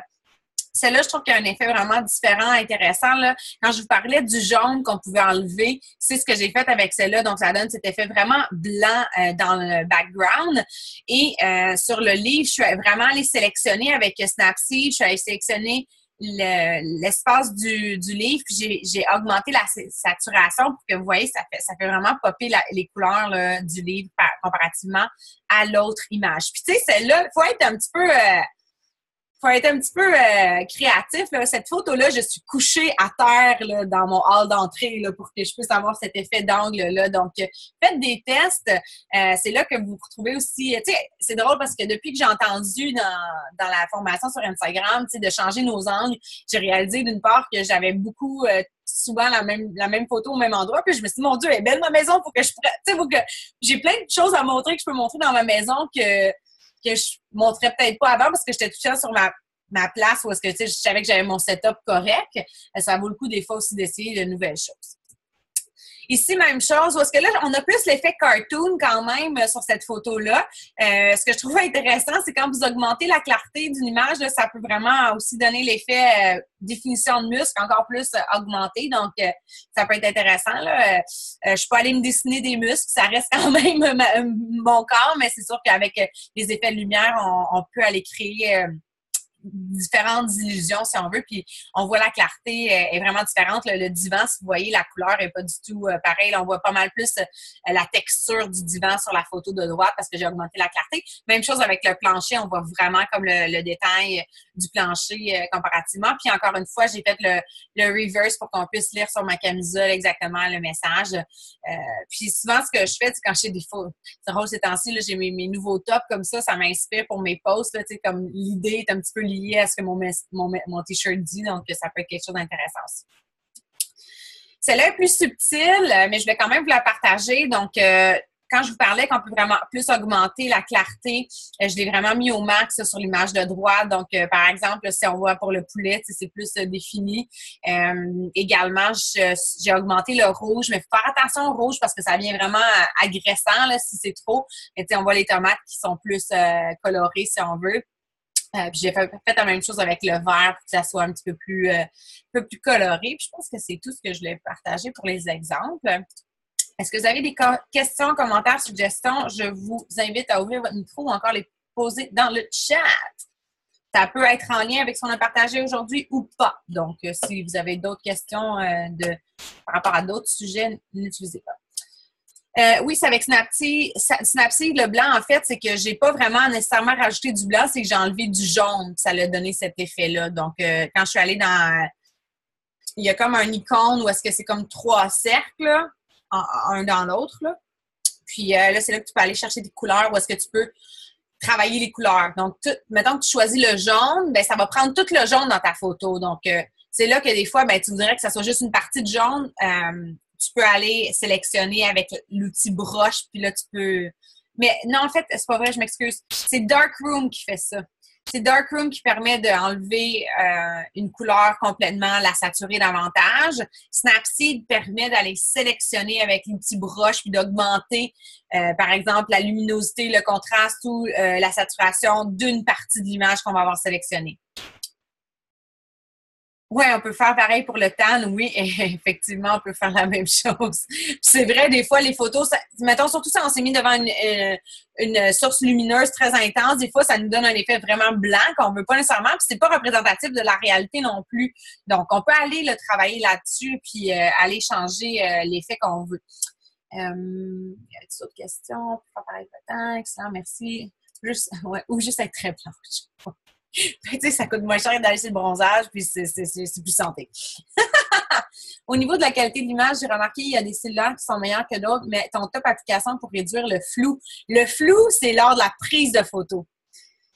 Celle-là, je trouve qu'il y a un effet vraiment différent, intéressant. Là. Quand je vous parlais du jaune qu'on pouvait enlever, c'est ce que j'ai fait avec celle-là. Donc, ça donne cet effet vraiment blanc dans le background. Et sur le livre, je suis vraiment allée sélectionner avec Snapseed. Je suis allée sélectionner l'espace du livre, puis j'ai augmenté la saturation pour que vous voyez, ça fait vraiment popper les couleurs là, du livre comparativement à l'autre image. Puis tu sais, celle-là, il faut être un petit peu créatif. Là. Cette photo-là, je suis couchée à terre là, dans mon hall d'entrée là, pour que je puisse avoir cet effet d'angle-là. Donc, faites des tests. C'est là que vous retrouvez aussi... Tu sais, c'est drôle parce que depuis que j'ai entendu dans la formation sur Instagram, tu sais, de changer nos angles, j'ai réalisé d'une part que j'avais beaucoup... souvent la même photo au même endroit. Puis je me suis dit, mon Dieu, elle est belle ma maison, faut que tu sais, faut que j'ai plein de choses à montrer que je peux montrer dans ma maison que je montrais peut-être pas avant parce que j'étais tout seule sur ma place où est-ce que, tu sais, je savais que j'avais mon setup correct. Ça vaut le coup des fois aussi d'essayer de nouvelles choses. Ici, même chose. Parce que là, on a plus l'effet cartoon quand même sur cette photo-là. Ce que je trouve intéressant, c'est quand vous augmentez la clarté d'une image, là, ça peut vraiment aussi donner l'effet définition de muscle encore plus augmenté. Donc, ça peut être intéressant. Là. Je peux aller me dessiner des muscles. Ça reste quand même mon corps, mais c'est sûr qu'avec les effets de lumière, on peut aller créer... différentes illusions, si on veut, puis on voit la clarté est vraiment différente. Le divan, si vous voyez, la couleur est pas du tout pareil. Là, on voit pas mal plus la texture du divan sur la photo de droite parce que j'ai augmenté la clarté. Même chose avec le plancher, on voit vraiment comme le détail du plancher comparativement. Puis encore une fois, j'ai fait le reverse pour qu'on puisse lire sur ma camisole exactement le message. Puis souvent, ce que je fais, c'est quand j'ai des photos, c'est drôle ces temps-ci, là, j'ai mes nouveaux tops comme ça m'inspire pour mes posts, là, tu sais, comme l'idée est un petit peu lié à ce que mon t-shirt dit, donc ça peut être quelque chose d'intéressant aussi. Celle-là est plus subtile, mais je vais quand même vous la partager. Donc, quand je vous parlais qu'on peut vraiment plus augmenter la clarté, je l'ai vraiment mis au max sur l'image de droite. Donc, par exemple, si on voit pour le poulet, c'est plus défini. Également, j'ai augmenté le rouge, mais il faut faire attention au rouge parce que ça devient vraiment agressant là, si c'est trop. Mais on voit les tomates qui sont plus colorées, si on veut. Puis j'ai fait la même chose avec le vert pour que ça soit un petit peu plus coloré. Puis je pense que c'est tout ce que je voulais partager pour les exemples. Est-ce que vous avez des questions, commentaires, suggestions? Je vous invite à ouvrir votre micro ou encore les poser dans le chat. Ça peut être en lien avec ce qu'on a partagé aujourd'hui ou pas. Donc, si vous avez d'autres questions par rapport à d'autres sujets, n'utilisez pas. Oui, c'est avec Snapseed. Snapseed, le blanc, en fait, c'est que j'ai pas vraiment nécessairement rajouté du blanc, c'est que j'ai enlevé du jaune. Ça a donné cet effet-là. Donc, quand je suis allée dans... Il y a comme un icône où est-ce que c'est comme 3 cercles, là, un dans l'autre. Là. Puis là, c'est là que tu peux aller chercher des couleurs où est-ce que tu peux travailler les couleurs. Donc, mettons que tu choisis le jaune, ben ça va prendre tout le jaune dans ta photo. Donc, c'est là que des fois, ben tu voudrais que ça soit juste une partie de jaune. Tu peux aller sélectionner avec l'outil broche, puis là, tu peux... Mais non, en fait, c'est pas vrai, je m'excuse. C'est Darkroom qui fait ça. C'est Darkroom qui permet d'enlever une couleur complètement, la saturer davantage. Snapseed permet d'aller sélectionner avec l'outil broche puis d'augmenter, par exemple, la luminosité, le contraste ou la saturation d'une partie de l'image qu'on va avoir sélectionnée. Oui, on peut faire pareil pour le tan, oui, effectivement, on peut faire la même chose. C'est vrai, des fois, les photos, mettons, surtout si on s'est mis devant une source lumineuse très intense, des fois, ça nous donne un effet vraiment blanc qu'on ne veut pas nécessairement, puis c'est pas représentatif de la réalité non plus. Donc, on peut aller le travailler là-dessus, puis aller changer l'effet qu'on veut. Y a-t-il d'autres questions? On peut faire pareil pour le tan, excellent, merci. Ouais, ou juste être très blanche. Tu sais, ça coûte moins cher d'aller sur le bronzage, puis c'est plus santé. Au niveau de la qualité de l'image, j'ai remarqué qu'il y a des cellulaires qui sont meilleurs que d'autres, mais ton top application pour réduire le flou. Le flou, c'est lors de la prise de photo.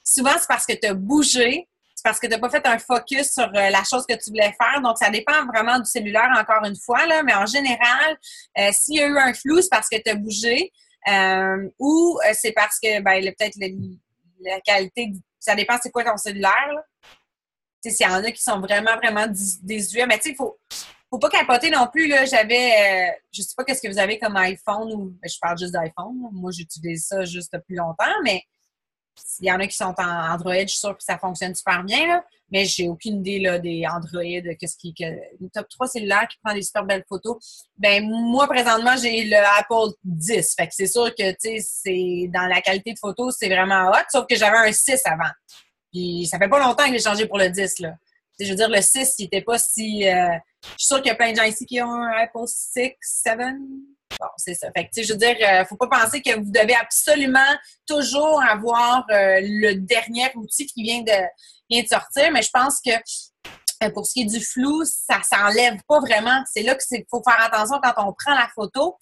Souvent, c'est parce que tu as bougé, c'est parce que tu n'as pas fait un focus sur la chose que tu voulais faire. Donc, ça dépend vraiment du cellulaire, encore une fois, là, mais en général, s'il y a eu un flou, c'est parce que tu as bougé ou c'est parce que peut-être la qualité, ça dépend c'est quoi ton cellulaire. S'il y en a qui sont vraiment, vraiment désuets, mais tu sais, faut pas capoter non plus. Là, je sais pas qu'est-ce que vous avez comme iPhone ou je parle juste d'iPhone. Moi, j'utilise ça juste depuis longtemps, mais il y en a qui sont en Android, je suis sûre que ça fonctionne super bien, là, mais j'ai aucune idée là, des Android, le top 3 cellulaire qui prend des super belles photos. Ben moi, présentement, j'ai le Apple 10. Fait que c'est sûr que c'est dans la qualité de photo, c'est vraiment hot, sauf que j'avais un 6 avant. Puis ça fait pas longtemps que j'ai changé pour le 10, là. Je veux dire, le 6, il était pas si... je suis sûre qu'il y a plein de gens ici qui ont un Apple 6, 7. Bon, c'est ça. Fait que, je veux dire, faut pas penser que vous devez absolument toujours avoir le dernier outil qui vient de sortir, mais je pense que pour ce qui est du flou, ça s'enlève pas vraiment. C'est là qu'il faut faire attention quand on prend la photo,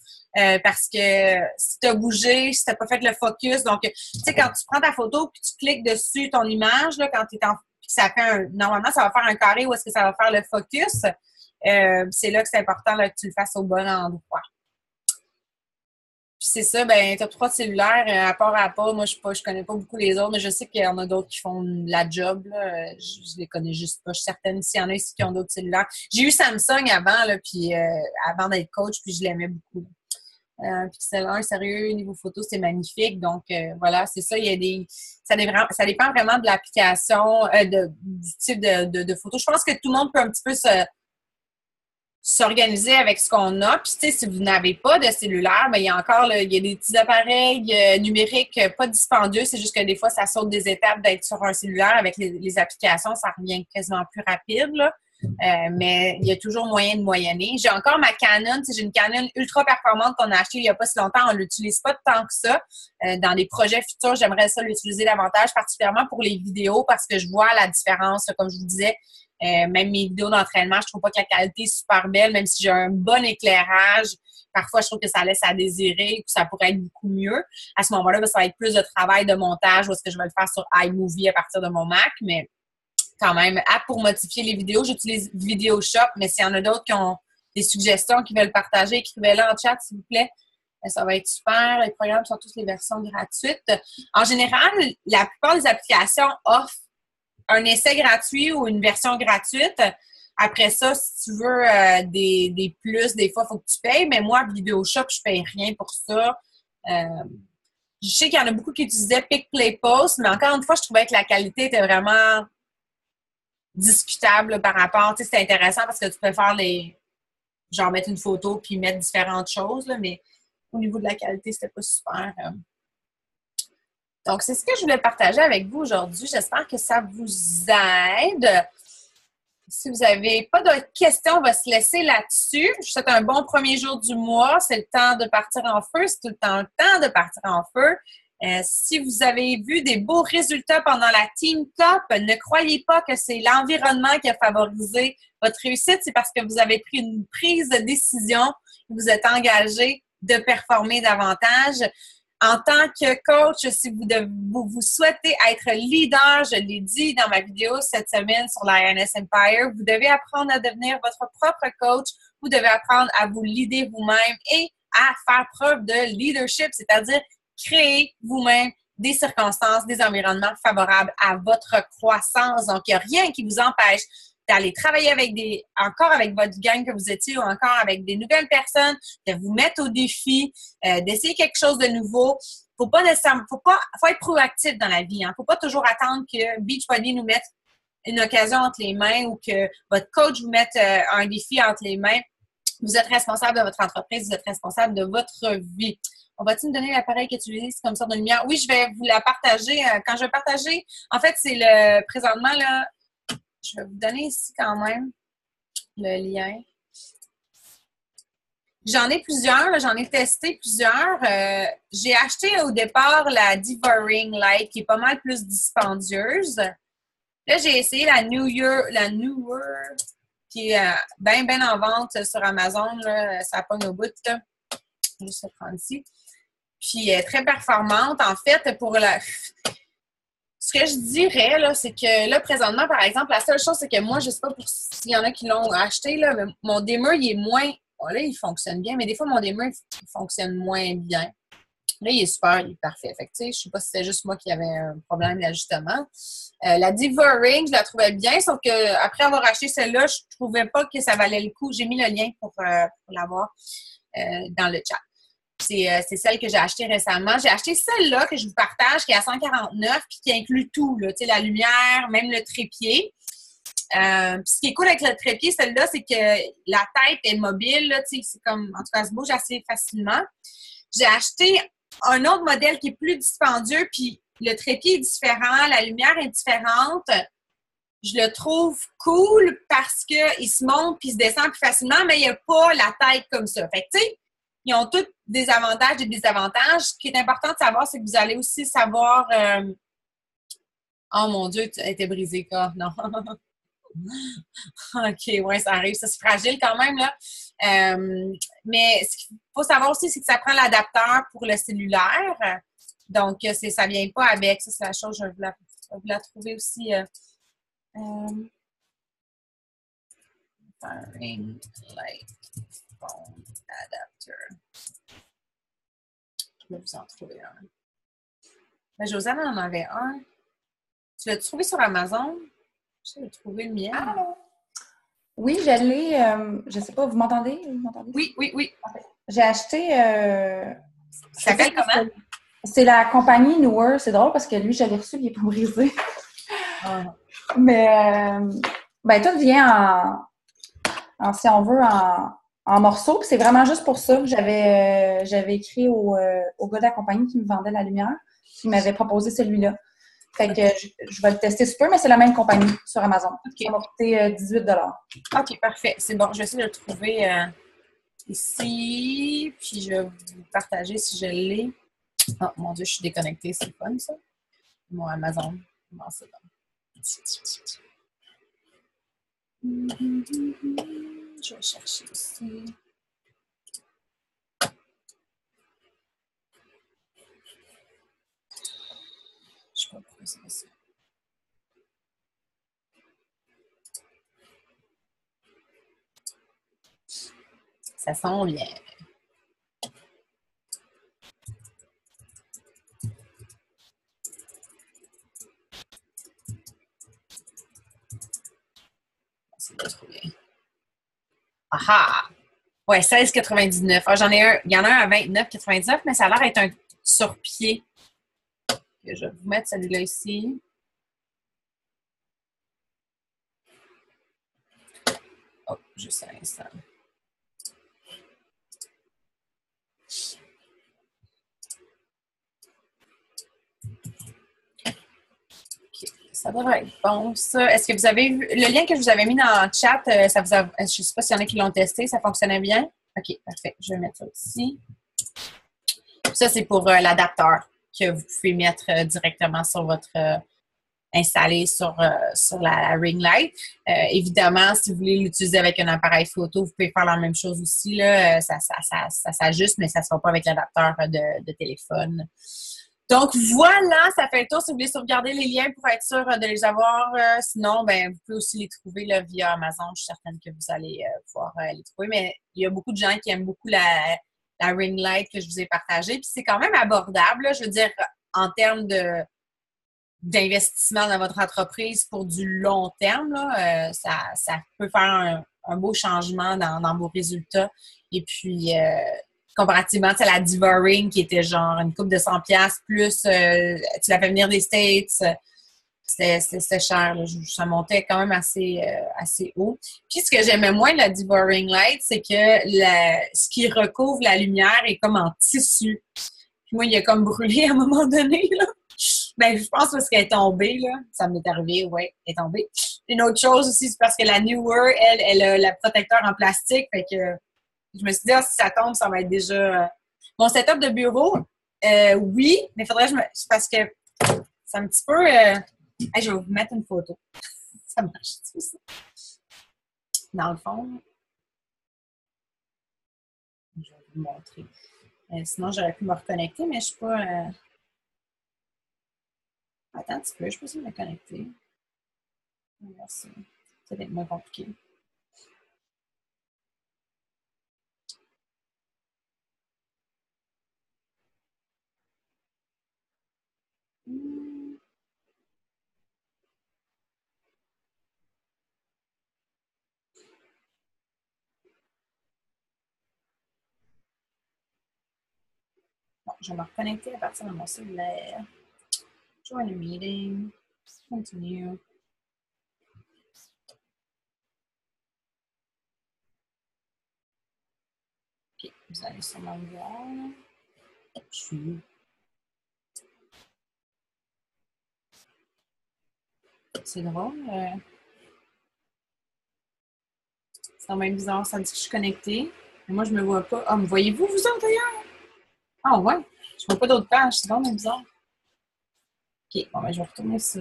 parce que si tu as bougé, si tu n'as pas fait le focus, donc, tu sais, quand tu prends ta photo puis tu cliques dessus ton image, là, quand tu es ça fait normalement, ça va faire un carré où est-ce que ça va faire le focus. C'est là que c'est important là, que tu le fasses au bon endroit. Puis c'est ça, top 3 cellulaire, à part, moi je connais pas beaucoup les autres, mais je sais qu'il y en a d'autres qui font la job. Là. Je les connais juste pas. Je suis certaine s'il y en a ici qui ont d'autres cellulaires. J'ai eu Samsung avant, là, puis avant d'être coach, puis je l'aimais beaucoup. Pixel 1, sérieux, niveau photo, c'est magnifique. Donc, voilà, c'est ça. Ça dépend vraiment de l'application, du type de photo. Je pense que tout le monde peut un petit peu s'organiser avec ce qu'on a. Puis, tu sais, si vous n'avez pas de cellulaire, il y a encore il y a des petits appareils numériques pas dispendieux. C'est juste que des fois, ça saute des étapes d'être sur un cellulaire. Avec les applications, ça revient quasiment plus rapide, là. Mais il y a toujours moyen de moyenner. J'ai encore ma Canon. J'ai une Canon ultra performante qu'on a achetée il n'y a pas si longtemps. On ne l'utilise pas tant que ça. Dans des projets futurs, j'aimerais ça l'utiliser davantage, particulièrement pour les vidéos, parce que je vois la différence, comme je vous disais. Même mes vidéos d'entraînement, je trouve pas que la qualité est super belle, même si j'ai un bon éclairage. Parfois, je trouve que ça laisse à désirer, que ça pourrait être beaucoup mieux. À ce moment-là, ça va être plus de travail de montage, ou est-ce que je vais le faire sur iMovie à partir de mon Mac, mais quand même, pour modifier les vidéos, j'utilise VideoShop, mais s'il y en a d'autres qui ont des suggestions, qui veulent partager, écrivez-le en chat, s'il vous plaît. Ça va être super. Les programmes sont tous les versions gratuites. En général, la plupart des applications offrent un essai gratuit ou une version gratuite. Après ça, si tu veux des plus, des fois, il faut que tu payes. Mais moi, VideoShop, je ne paye rien pour ça. Je sais qu'il y en a beaucoup qui utilisaient Pick, Play, Post, mais encore une fois, je trouvais que la qualité était vraiment discutable là, par rapport. Tu sais, c'était intéressant parce que tu peux faire genre mettre une photo puis mettre différentes choses, là, mais au niveau de la qualité, c'était pas super. Donc, c'est ce que je voulais partager avec vous aujourd'hui. J'espère que ça vous aide. Si vous n'avez pas de questions, on va se laisser là-dessus. Je vous souhaite un bon premier jour du mois. C'est le temps de partir en feu. C'est tout le temps de partir en feu. Si vous avez vu des beaux résultats pendant la Team Top, ne croyez pas que c'est l'environnement qui a favorisé votre réussite. C'est parce que vous avez pris une prise de décision. Vous êtes engagé de performer davantage. En tant que coach, si vous souhaitez être leader, je l'ai dit dans ma vidéo cette semaine sur l'INS Empire, vous devez apprendre à devenir votre propre coach. Vous devez apprendre à vous leader vous-même et à faire preuve de leadership, c'est-à-dire créer vous-même des circonstances, des environnements favorables à votre croissance. Donc, il n'y a rien qui vous empêche d'aller travailler encore avec votre gang que vous étiez ou encore avec des nouvelles personnes, de vous mettre au défi, d'essayer quelque chose de nouveau. Faut être proactif dans la vie. Faut pas toujours attendre que Beachbody nous mette une occasion entre les mains ou que votre coach vous mette un défi entre les mains. Vous êtes responsable de votre entreprise, vous êtes responsable de votre vie. On va-t-il me donner l'appareil que tu utilises comme sorte de lumière? Oui, je vais vous la partager. Quand je vais partager, en fait, c'est présentement, là, je vais vous donner ici quand même le lien. J'en ai plusieurs, là, j'en ai testé plusieurs. J'ai acheté au départ la Devouring Light qui est pas mal plus dispendieuse. Là, j'ai essayé la Newer qui est bien en vente sur Amazon. Là, ça pogne au bout. Là. Juste le prendre ici. Puis, elle est très performante. En fait, pour la... Ce que je dirais, là, c'est que là, présentement, par exemple, la seule chose, c'est que moi, je ne sais pas pour s'il y en a qui l'ont acheté, là, mais mon dimmer, il est moins... Oh, là, il fonctionne bien, mais des fois, mon dimmer, il fonctionne moins bien. Là, il est super, il est parfait. Fait que, tu sais, je sais pas si c'est juste moi qui avais un problème d'ajustement. La Diva Ring, je la trouvais bien, sauf que après avoir acheté celle-là, je trouvais pas que ça valait le coup. J'ai mis le lien pour l'avoir dans le chat. C'est celle que j'ai achetée récemment. J'ai acheté celle-là que je vous partage, qui est à 149 puis qui inclut tout, là, tu sais, la lumière, même le trépied. Puis ce qui est cool avec le trépied, celle-là, c'est que la tête est mobile, là, tu sais, c'est comme, en tout cas, elle se bouge assez facilement. J'ai acheté un autre modèle qui est plus dispendieux, puis le trépied est différent, la lumière est différente. Je le trouve cool parce qu'il se monte puis il se descend plus facilement, mais il n'y a pas la tête comme ça. Fait que, tu sais, ils ont tous des avantages et des désavantages. Ce qui est important de savoir, c'est que vous allez aussi savoir... Oh mon Dieu, tu étais brisé, quoi. Non. OK, ouais, ça arrive. Ça, c'est fragile quand même, là. Mais ce qu'il faut savoir aussi, c'est que ça prend l'adapteur pour le cellulaire. Donc, ça ne vient pas avec. Ça, c'est la chose, je vais vous la trouver aussi. Ring light phone adapter. Je vais vous en trouver un. Mais Josiane en avait un. Tu l'as trouvé sur Amazon? J'ai trouvé le mien. Allô? Oui, je l'ai. Je ne sais pas, vous m'entendez? Oui. J'ai acheté. Ça s'appelle comment? C'est la compagnie Newer. C'est drôle parce que lui, je l'ai reçu, il n'est pas brisé. Ah. Mais tout vient si on veut, en morceaux. Puis c'est vraiment juste pour ça que j'avais écrit au gars de la compagnie qui me vendait la lumière, qui m'avait proposé celui-là. Fait que je vais le tester super, mais c'est la même compagnie sur Amazon. Okay. Ça m'a coûté 18 $. OK, parfait. C'est bon. Je vais essayer de le trouver ici. Puis je vais vous partager si je l'ai. Oh mon Dieu, je suis déconnectée. C'est fun, ça. Mon Amazon. Bon, c'est bon. Je vais chercher ici. Je sais pas pourquoi c'est ça. Ça sent bien. C'est pas trop bien. Ah! Ouais, 16,99. Ah, j'en ai un. Il y en a un à 29,99, mais ça a l'air d'être un sur-pied. Je vais vous mettre celui-là ici. Oh, juste un instant. OK. Ça devrait être bon, ça. Est-ce que vous avez vu le lien que je vous avais mis dans le chat? Ça vous a, je ne sais pas s'il y en a qui l'ont testé. Ça fonctionnait bien? OK, parfait. Je vais mettre ça ici. Ça, c'est pour l'adapteur que vous pouvez mettre directement sur votre... installé sur la ring light. Évidemment, si vous voulez l'utiliser avec un appareil photo, vous pouvez faire la même chose aussi. Là. Ça s'ajuste, mais ça ne sera pas avec l'adapteur de téléphone. Donc, voilà, ça fait le tour. Si vous voulez sauvegarder les liens pour être sûr de les avoir. Sinon, ben, vous pouvez aussi les trouver là, via Amazon. Je suis certaine que vous allez pouvoir les trouver. Mais il y a beaucoup de gens qui aiment beaucoup la ring light que je vous ai partagée. Puis c'est quand même abordable. Là, je veux dire, en termes d'investissement dans votre entreprise pour du long terme, là, ça peut faire un beau changement dans vos résultats. Et puis, comparativement à la Diva Ring qui était genre une coupe de 100$ plus tu la fais venir des States, c'était cher. Là. Ça montait quand même assez haut. Puis, ce que j'aimais moins de la Diva Ring Light, c'est que ce qui recouvre la lumière est comme en tissu. Puis moi, il a comme brûlé à un moment donné, là. Ben, je pense parce qu'elle est tombée, là. Ça m'est arrivé, oui, elle est tombée. Une autre chose aussi, c'est parce que la Newer, elle a le protecteur en plastique. Fait que je me suis dit, ah, si ça tombe, ça va être déjà... Mon setup de bureau, oui, mais il faudrait que parce que c'est un petit peu... je vais vous mettre une photo. Ça marche tout ça. Dans le fond, je vais vous montrer. Sinon, j'aurais pu me reconnecter, mais je ne suis pas... Attends un petit peu, je peux essayer de me connecter. Merci. Ça va être moins compliqué. Bon, je vais me reconnecter à partir de mon cellulaire. Join a meeting. Continue. OK, vous allez sûrement me voir. Je suis où? C'est drôle. C'est quand même bizarre. Ça dit que je suis connectée. Mais moi, je ne me vois pas. Ah, me voyez-vous, vous autres, d'ailleurs? Ah, ouais. Je ne vois pas d'autres pages. C'est vraiment bizarre. OK, bon, ben, je vais retourner ça.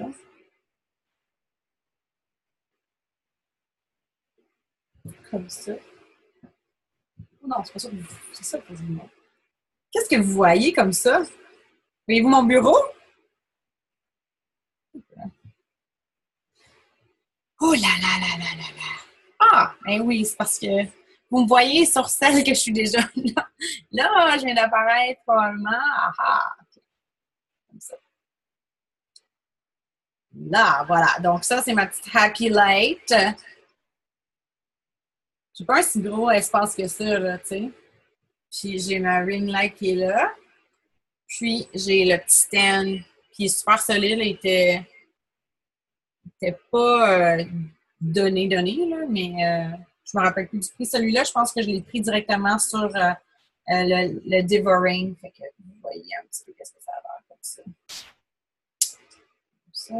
Comme ça. Oh non, c'est pas ça que vous... C'est ça que je vous montre. Qu'est-ce que vous voyez comme ça? Voyez-vous mon bureau? Oh là là là là là là! Ah, ben oui, c'est parce que vous me voyez sur celle que je suis déjà là. Là, je viens d'apparaître probablement. Ah ah! Okay. Comme ça. Là, voilà. Donc ça, c'est ma petite Happy Light. J'ai pas un si gros espace que ça, là, tu sais. Puis j'ai ma ring light qui est là. Puis j'ai le petit stand qui est super solide. Il était pas donné, là, mais je me rappelle plus du prix. Celui-là, je pense que je l'ai pris directement sur le Devouring. Fait que vous voyez un petit peu qu'est-ce que ça a l'air comme ça. Comme ça.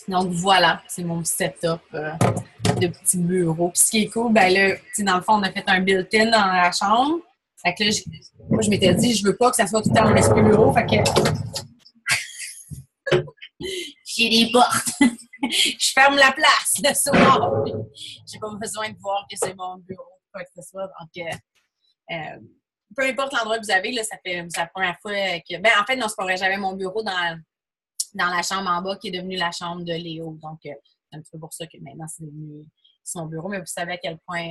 Donc voilà, c'est mon setup de petit bureau. Puis ce qui est cool, ben là, dans le fond, on a fait un built-in dans la chambre. Fait que là, moi, je m'étais dit, je veux pas que ça soit tout le temps mon esprit bureau. Fait que j'ai des portes. Je ferme la place le soir. J'ai pas besoin de voir que c'est mon bureau, quoi que ce soit. Donc, peu importe l'endroit que vous avez, là, ça fait la première fois que... Ben, en fait, non, c'est pas vrai. J'avais mon bureau dans la chambre en bas qui est devenue la chambre de Léo. Donc, c'est un petit peu pour ça que maintenant, c'est devenu son bureau. Mais vous savez à quel point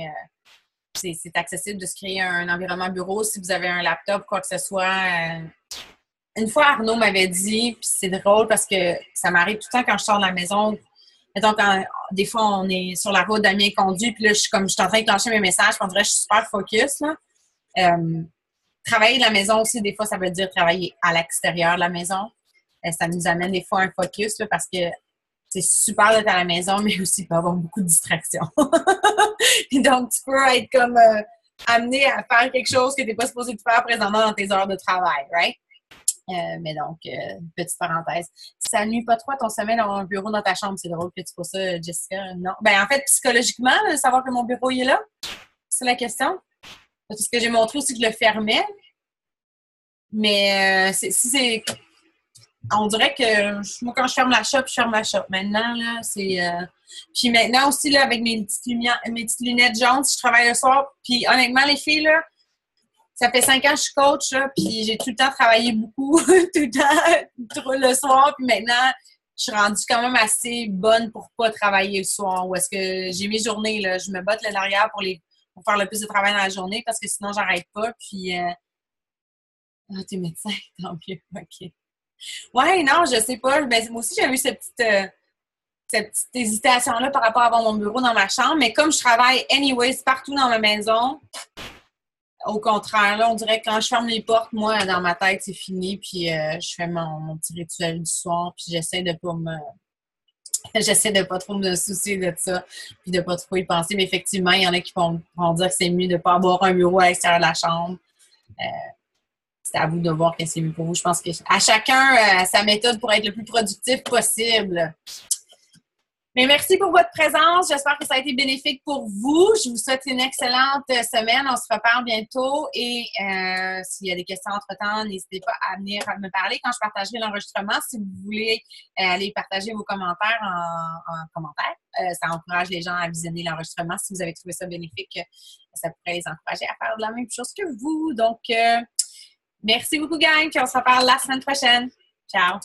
c'est accessible de se créer un environnement bureau. Si vous avez un laptop, quoi que ce soit... Une fois, Arnaud m'avait dit, puis c'est drôle parce que ça m'arrive tout le temps quand je sors de la maison. Mettons, des fois, on est sur la route, Damien conduit, puis là, je suis en train de clencher mes messages, puis on dirait que je suis super focus, là. Travailler de la maison aussi, des fois, ça veut dire travailler à l'extérieur de la maison. Ça nous amène des fois un focus, là, parce que c'est super d'être à la maison, mais aussi il peut y avoir beaucoup de distractions. Donc, tu peux être comme amené à faire quelque chose que tu n'es pas supposé de faire présentement dans tes heures de travail, right? Mais donc, petite parenthèse. Ça nuit pas trop à ton sommeil d'avoir un bureau dans ta chambre. C'est drôle que tu poses ça, Jessica. Non. Ben, en fait, psychologiquement, savoir que mon bureau il est là, c'est la question. Parce que j'ai montré aussi que je le fermais. Mais on dirait que moi, quand je ferme la shop, je ferme la shop. Maintenant, là, c'est... Puis maintenant aussi, là, avec mes petites lunettes jaunes, si je travaille le soir, puis honnêtement, les filles, là, ça fait 5 ans que je suis coach, là, puis j'ai tout le temps travaillé beaucoup, tout le temps, le soir, puis maintenant, je suis rendue quand même assez bonne pour pas travailler le soir. Ou est-ce que j'ai mes journées, là, je me botte le derrière pour faire le plus de travail dans la journée, parce que sinon, j'arrête pas, puis... Ah, t'es médecin, tant mieux, OK. Ouais, non, je sais pas, mais moi aussi, j'ai eu cette petite hésitation-là par rapport à avoir mon bureau dans ma chambre, mais comme je travaille anyways partout dans ma maison... Au contraire, là, on dirait que quand je ferme les portes, moi, dans ma tête, c'est fini, puis je fais mon petit rituel du soir, puis j'essaie de pas trop me soucier de ça, puis de pas trop y penser. Mais effectivement, il y en a qui vont dire que c'est mieux de ne pas avoir un bureau à l'extérieur de la chambre. C'est à vous de voir que c'est mieux pour vous. Je pense que à chacun sa méthode pour être le plus productif possible. Mais merci pour votre présence. J'espère que ça a été bénéfique pour vous. Je vous souhaite une excellente semaine. On se reparle bientôt. Et s'il y a des questions entre-temps, n'hésitez pas à venir me parler quand je partagerai l'enregistrement. Si vous voulez aller partager vos commentaires en commentaire, ça encourage les gens à visionner l'enregistrement. Si vous avez trouvé ça bénéfique, ça pourrait les encourager à faire de la même chose que vous. Donc, merci beaucoup, gang. Puis on se reparle la semaine prochaine. Ciao!